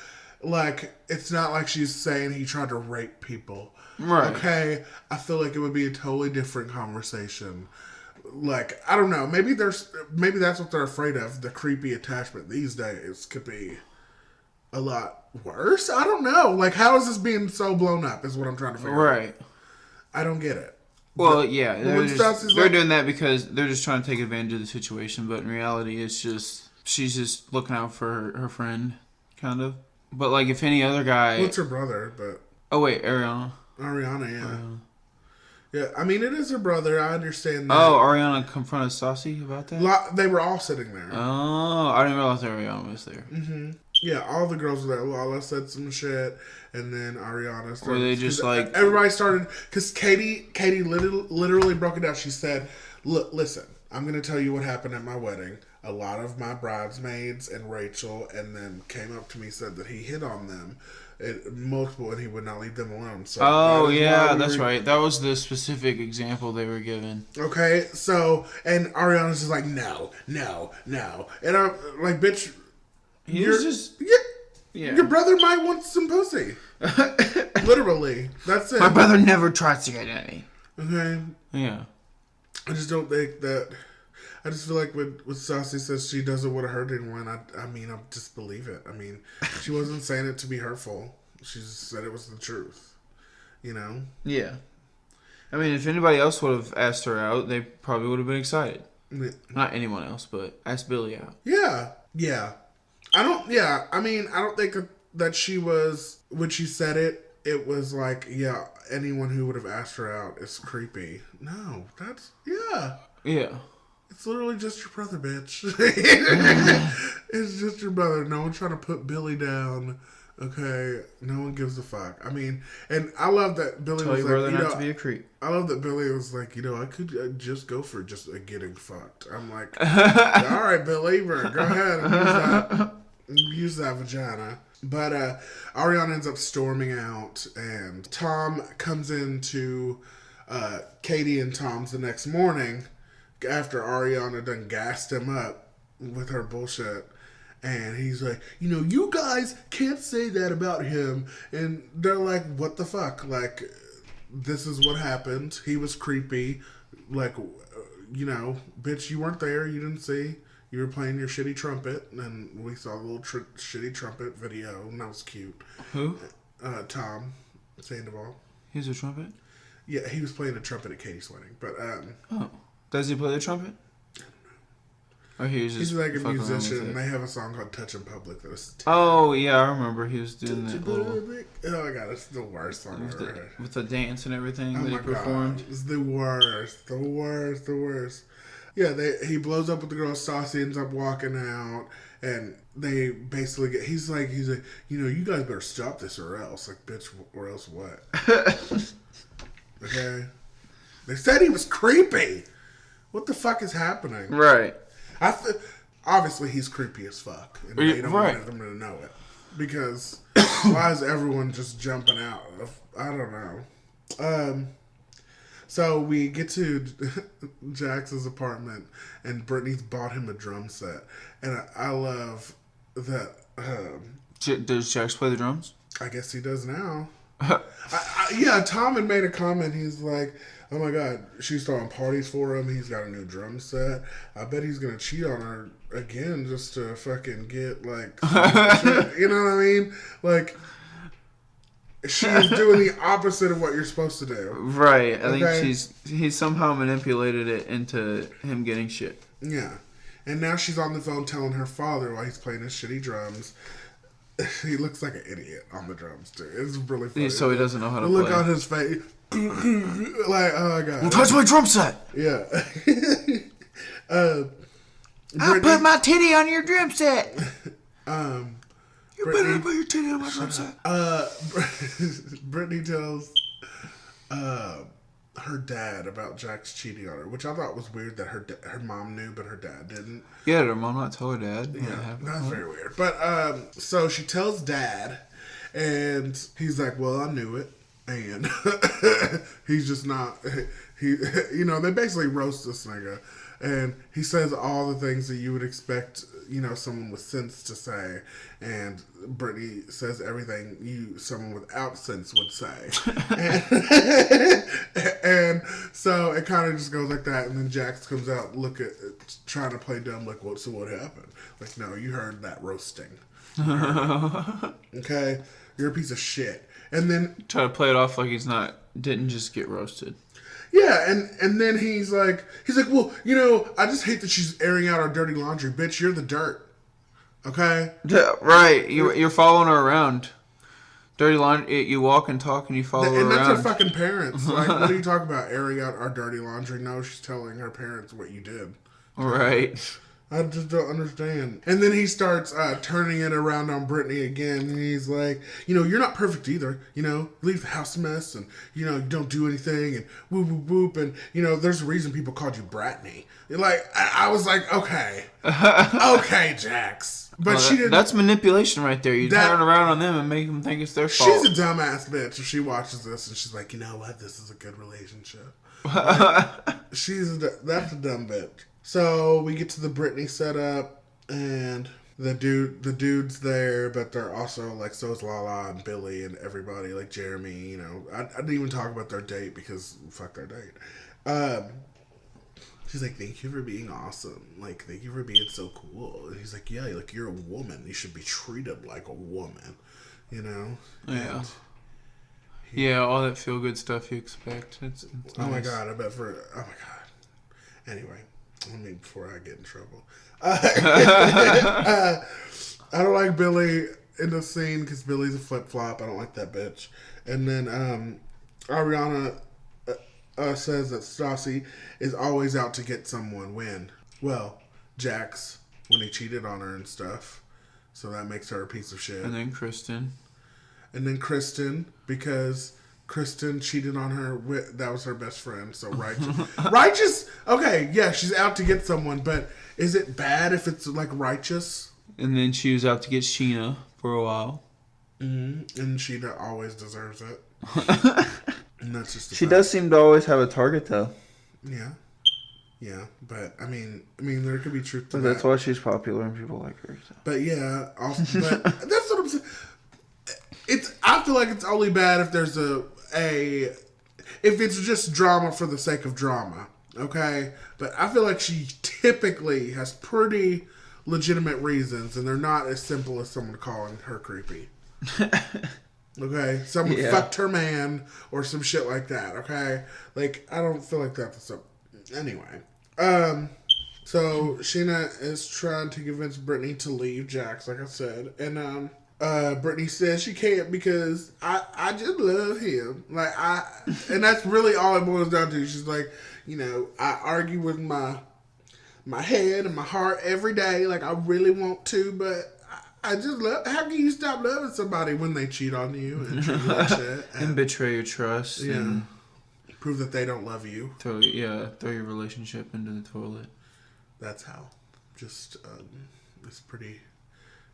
It's not like she's saying he tried to rape people. Right. Okay? I feel like it would be a totally different conversation. I don't know. Maybe that's what they're afraid of. The creepy attachment these days could be a lot worse. I don't know. How is this being so blown up is what I'm trying to figure out. Right. I don't get it. Well, yeah. They're doing that because they're just trying to take advantage of the situation. But in reality, it's just, she's just looking out for her friend, kind of. But, if any other guy... What's her brother, but... Oh, wait, Ariana, yeah. Yeah, I mean, it is her brother. I understand that. Oh, Ariana confronted Stassi about that? They were all sitting there. Oh, I didn't realize Ariana was there. Mm-hmm. Yeah, all the girls were there. Lala said some shit, and then Ariana started... Were they just Everybody started... Because Katy literally broke it down. She said, look, listen, I'm going to tell you what happened at my wedding. a lot of my bridesmaids and Rachel, and then came up to me, said that he hit on them. Multiple, and he would not leave them alone. So that's right. That was the specific example they were given. Okay, so, and Ariana's just like, no. And I'm like, bitch, your brother might want some pussy. Literally. That's it. My brother never tries to get any. Okay? Yeah. I just don't think that... I just feel like when Saucy says she doesn't want to hurt anyone, I mean, I just believe it. I mean, she wasn't saying it to be hurtful. She just said it was the truth. You know? Yeah. I mean, if anybody else would have asked her out, they probably would have been excited. Yeah. Not anyone else, but ask Billy out. Yeah. I don't think that she was, when she said it, it was like, yeah, anyone who would have asked her out is creepy. No, that's, yeah. Yeah. It's literally just your brother, bitch. It's just your brother. No one's trying to put Billy down. Okay? No one gives a fuck. I mean, and I love that Billy was like, brother not to be a creep. I love that Billy was like, I could just go for just getting fucked. I'm like, all right, Billy, go ahead and use that vagina. But Ariana ends up storming out, and Tom comes into Katy and Tom's the next morning after Ariana done gassed him up with her bullshit. And he's like, you guys can't say that about him. And they're like, what the fuck? Like, this is what happened. He was creepy. Like, bitch, you weren't there. You didn't see. You were playing your shitty trumpet. And we saw the little shitty trumpet video. And that was cute. Who? Tom Sandoval. He's a trumpet? Yeah, he was playing the trumpet at Katy's wedding. But, does he play the trumpet? Or he's like a musician, and they have a song called Touch in Public that was oh, yeah, I remember he was doing that oh my god, it's the worst song I've ever heard. With the dance and everything that he performed. God. It's the worst. Yeah, he blows up with the girl, Saucy ends up walking out, and they basically he's like, you guys better stop this or else. Like, bitch, or else what? Okay? They said he was creepy. What the fuck is happening? Right. Obviously, he's creepy as fuck. And they don't want them to know it. Because why is everyone just jumping out? I don't know. So we get to Jax's apartment, and Brittany's bought him a drum set. And I love that. Does Jax play the drums? I guess he does now. Yeah, Tom had made a comment. He's like, oh my god, she's throwing parties for him. He's got a new drum set. I bet he's going to cheat on her again just to fucking get, like, shit. You know what I mean? Like, she's doing the opposite of what you're supposed to do. Right. I think he's somehow manipulated it into him getting shit. Yeah. And now she's on the phone telling her father while he's playing his shitty drums. He looks like an idiot on the drums, too. It's really funny. So he doesn't know how to play. Look on his face. Like, oh my god. Don't touch my drum set. Yeah. I put my titty on your drum set. You better put your titty on my drum set. Brittany tells her dad about Jax cheating on her, which I thought was weird that her mom knew, but her dad didn't. Yeah, did her mom not tell her dad? Yeah, that's very weird. But so she tells dad, and he's like, "Well, I knew it." And he's just not, they basically roast this nigga. And he says all the things that you would expect, someone with sense to say. And Brittany says everything someone without sense would say. and so it kind of just goes like that. And then Jax comes out, trying to play dumb, like, so what happened? Like, no, you heard that roasting. Okay? You're a piece of shit. And then try to play it off like didn't just get roasted. Yeah, and then he's like, well, I just hate that she's airing out our dirty laundry, bitch. You're the dirt, okay? Yeah, right. You're following her around. Dirty laundry. You walk and talk, and you follow her around. And that's her fucking parents. Like, what are you talking about? Airing out our dirty laundry? No, she's telling her parents what you did. Right. I just don't understand. And then he starts turning it around on Brittany again. And he's like, you're not perfect either. Leave the house a mess and, you don't do anything and whoop, whoop, whoop. And, there's a reason people called you Bratney. Like, I was like, okay. Okay, Jax. But she didn't. That's manipulation right there. You turn around on them and make them think it's their fault. She's a dumbass bitch if she watches this and she's like, you know what? This is a good relationship. Like, that's a dumb bitch. So we get to the Britney setup, and the dude's there, but they're also like, so is Lala and Billy and everybody, like Jeremy. I didn't even talk about their date because fuck their date. She's like, thank you for being awesome. Like, thank you for being so cool. And he's like, yeah, like you're a woman. You should be treated like a woman. Yeah. Yeah, all that feel good stuff you expect. It's oh nice. My god, oh my god. Anyway. Before I get in trouble. I don't like Billy in the scene because Billy's a flip-flop. I don't like that bitch. And then Ariana says that Stassi is always out to get someone when? Well, Jax, when he cheated on her and stuff. So that makes her a piece of shit. And then Kristen, because Kristen cheated on her that was her best friend, so righteous. Okay, yeah, she's out to get someone, but is it bad if it's like righteous? And then she was out to get Sheena for a while. Mm-hmm. And Sheena always deserves it. And that's just she does seem to always have a target, though. Yeah, but I mean, there could be truth to that. That's why she's popular and people like her. So. But yeah, but that's what I'm saying. I feel like it's only bad if there's if it's just drama for the sake of drama, okay? But I feel like she typically has pretty legitimate reasons, and they're not as simple as someone calling her creepy. Okay? Someone fucked her man, or some shit like that, okay? Like, I don't feel like that's so. Anyway. So, Sheena is trying to convince Brittany to leave Jax, like I said, and, Brittany says she can't because I just love him. And that's really all it boils down to. She's like, I argue with my head and my heart every day. Like, I really want to, but I just love. How can you stop loving somebody when they cheat on you and treat you like shit? And betray your trust. Yeah. And prove that they don't love you. Throw your relationship into the toilet. That's how. Just, it's pretty.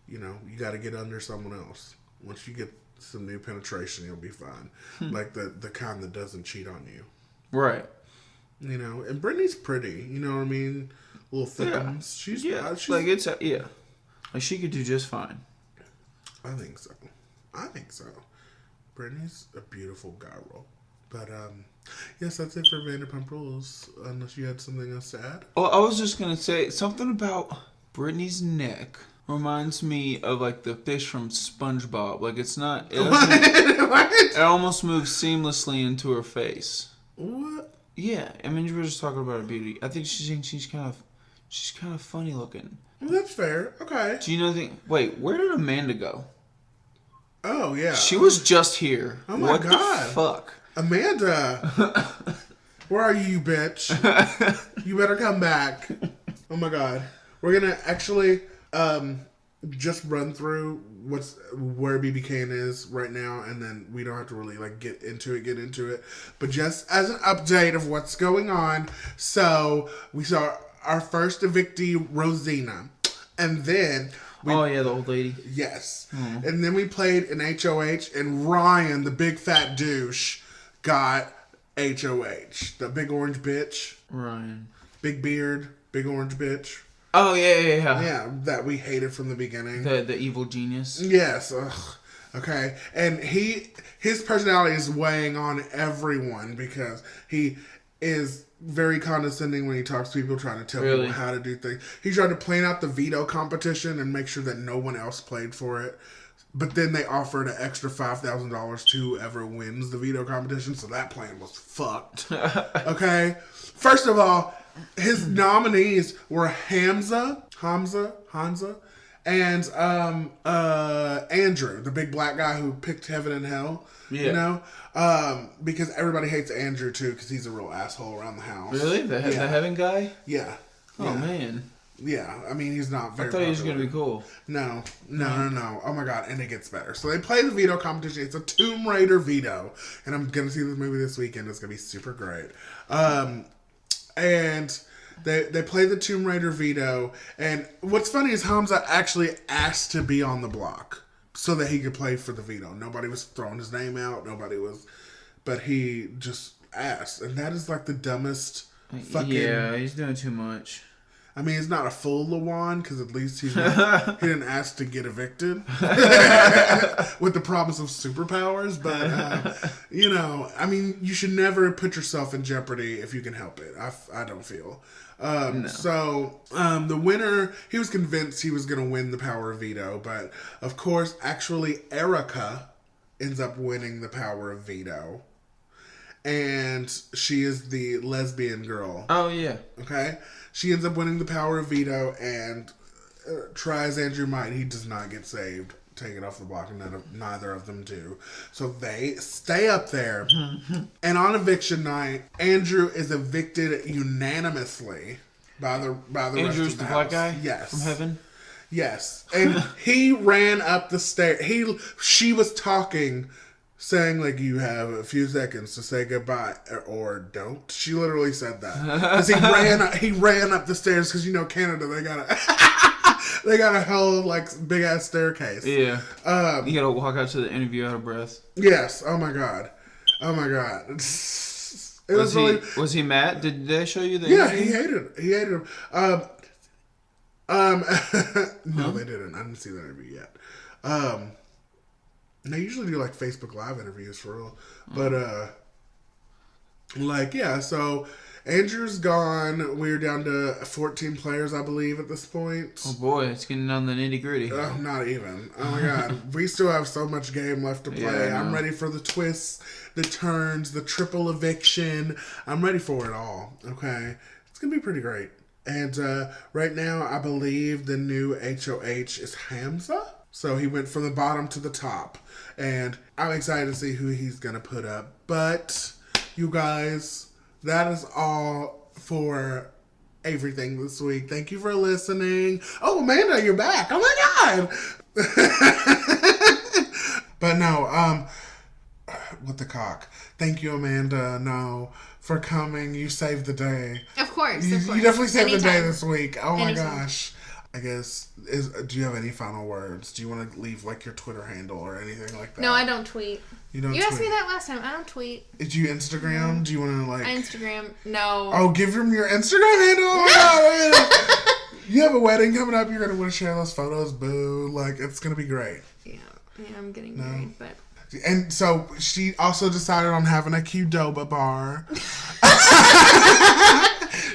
You got to get under someone else. Once you get some new penetration, you'll be fine. Like the kind that doesn't cheat on you. Right. And Brittany's pretty. You know what I mean? Little thickums. She's like it's like she could do just fine. I think so. Brittany's a beautiful girl. But yes, that's it for Vanderpump Rules. Unless you had something else to add. Oh, I was just gonna say something about Brittany's neck. Reminds me of like the fish from SpongeBob. Like it's not. It almost moves seamlessly into her face. What? Yeah, I mean you were just talking about her beauty. I think she's kind of funny looking. Well, that's fair. Okay. Do you know Wait, where did Amanda go? Oh yeah. She was just here. Oh my god. What the fuck? Amanda. Where are you, bitch? You better come back. Oh my god. We're gonna actually. Just run through where BB is right now, and then we don't have to really get into it. But just as an update of what's going on, so we saw our first evictee, Rosina, and then the old lady. Yes, and then we played an HOH, and Ryan, the big fat douche, got HOH, the big orange bitch. Ryan, big beard, big orange bitch. Oh, yeah. Yeah, that we hated from the beginning. The evil genius. Yes. Ugh. Okay. And his personality is weighing on everyone because he is very condescending when he talks to people, trying to tell people how to do things. He tried to plan out the veto competition and make sure that no one else played for it. But then they offered an extra $5,000 to whoever wins the veto competition, so that plan was fucked. Okay? First of all, his nominees were Hamza, and Andrew, the big black guy who picked Heaven and Hell. Yeah. Because everybody hates Andrew too, because he's a real asshole around the house. Really? The Heaven guy? Yeah. Oh man. Yeah, I mean, he's not very I thought he was popular. going to be cool. No. Oh my god, and it gets better. So they play the veto competition. It's a Tomb Raider veto. And I'm going to see this movie this weekend. It's going to be super great. And they play the Tomb Raider veto. And what's funny is Hamza actually asked to be on the block so that he could play for the veto. Nobody was throwing his name out. But he just asked. And that is like the dumbest fucking... Yeah, he's doing too much. I mean, it's not a full Lawan, because at least he didn't ask to get evicted with the promise of superpowers. But, I mean, you should never put yourself in jeopardy if you can help it. I don't feel. No. So, the winner, he was convinced he was going to win the power of veto. But, of course, actually, Erica ends up winning the power of veto. And she is the lesbian girl. Oh, yeah. Okay? She ends up winning the power of veto and try as Andrew might, he does not get saved. Take it off the block, and neither of them do. So they stay up there. And on eviction night, Andrew is evicted unanimously by the rest Andrew's of the the house. black guy? Yes. From heaven? Yes. And he ran up the stairs. She was talking, saying, like, you have a few seconds to say goodbye or don't. She literally said that. Because he ran up the stairs, because, Canada, they got a hell, like, big-ass staircase. Yeah. You gotta walk out to the interview out of breath. Yes. Oh, my God. Was he mad? Did they show you the he interview? hated him. No, they didn't. I didn't see the interview yet. They usually do like Facebook Live interviews for real. But so Andrew's gone. We're down to 14 players, I believe, at this point. Oh boy, it's getting on the nitty gritty. Oh, not even. Oh my God. We still have so much game left to play. Yeah, I'm ready for the twists, the turns, the triple eviction. I'm ready for it all. Okay. It's gonna be pretty great. And right now, I believe the new HOH is Hamza. So he went from the bottom to the top. And I'm excited to see who he's going to put up. But, you guys, that is all for Averything this week. Thank you for listening. Oh, Amanda, you're back. Oh, my God. But no, what the cock. Thank you, Amanda. No, for coming. You saved the day. Of course. You definitely saved the day this week. Oh, my Anytime. gosh. I guess, do you have any final words? Do you want to leave, like, your Twitter handle or anything like that? No, I don't tweet. You don't You tweet? asked me that last time. I don't tweet. Did you Instagram? Do you want to, like... I Instagram. No. Oh, give him your Instagram handle? Oh, you have a wedding coming up. You're going to want to share those photos. Boo. Like, it's going to be great. Yeah, I'm getting married, but... And so, she also decided on having a Qdoba bar.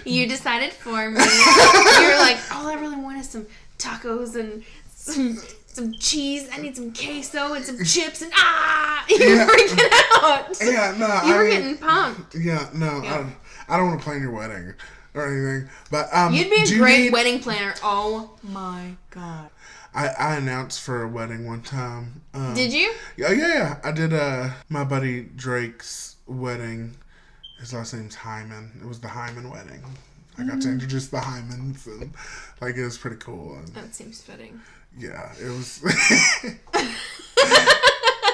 You decided for me. You're like, all I really want is some tacos and some cheese. I need some queso and some chips and you were freaking out. Yeah, no. You were getting pumped. Yeah, no. Yeah. I don't want to plan your wedding or anything. But you'd be a great wedding planner. Oh my God. I announced for a wedding one time. Did you? Yeah. I did my buddy Drake's wedding. His last name's Hyman. It was the Hyman wedding. I got to introduce the Hymans, and like it was pretty cool. And, that seems fitting. Yeah, it was.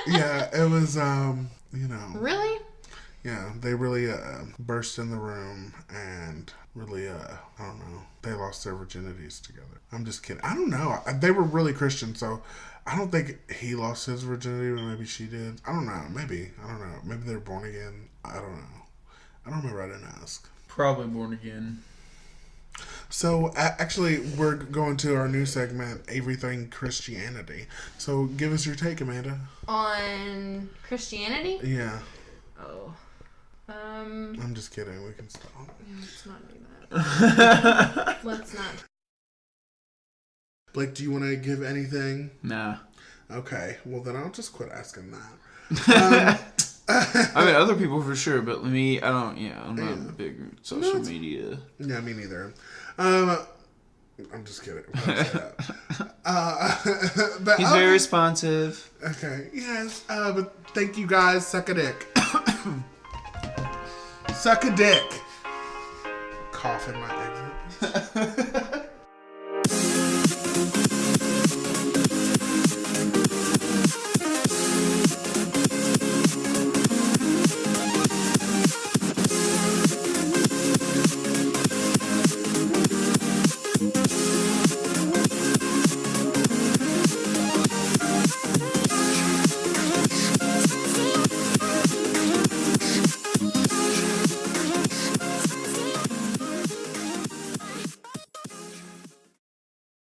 Yeah, it was. Really? Yeah, they really burst in the room and really, I don't know, they lost their virginities together. I'm just kidding. I don't know. They were really Christian, so I don't think he lost his virginity, but maybe she did. I don't know. Maybe. I don't know. Maybe they're born again. I don't know. I don't remember. I didn't ask. Probably born again. So, actually, we're going to our new segment, Averything Christianity. So, give us your take, Amanda. On Christianity? Yeah. Oh. I'm just kidding. We can stop. Let's not do that. Let's not. Blake, do you want to give anything? Nah. Okay. Well, then I'll just quit asking that. I mean, other people for sure, but me, I'm not a big social media. Yeah, me neither. I'm just kidding. But he's very responsive. Okay, yes. But thank you guys. Suck a dick. Suck a dick. Cough in my exit.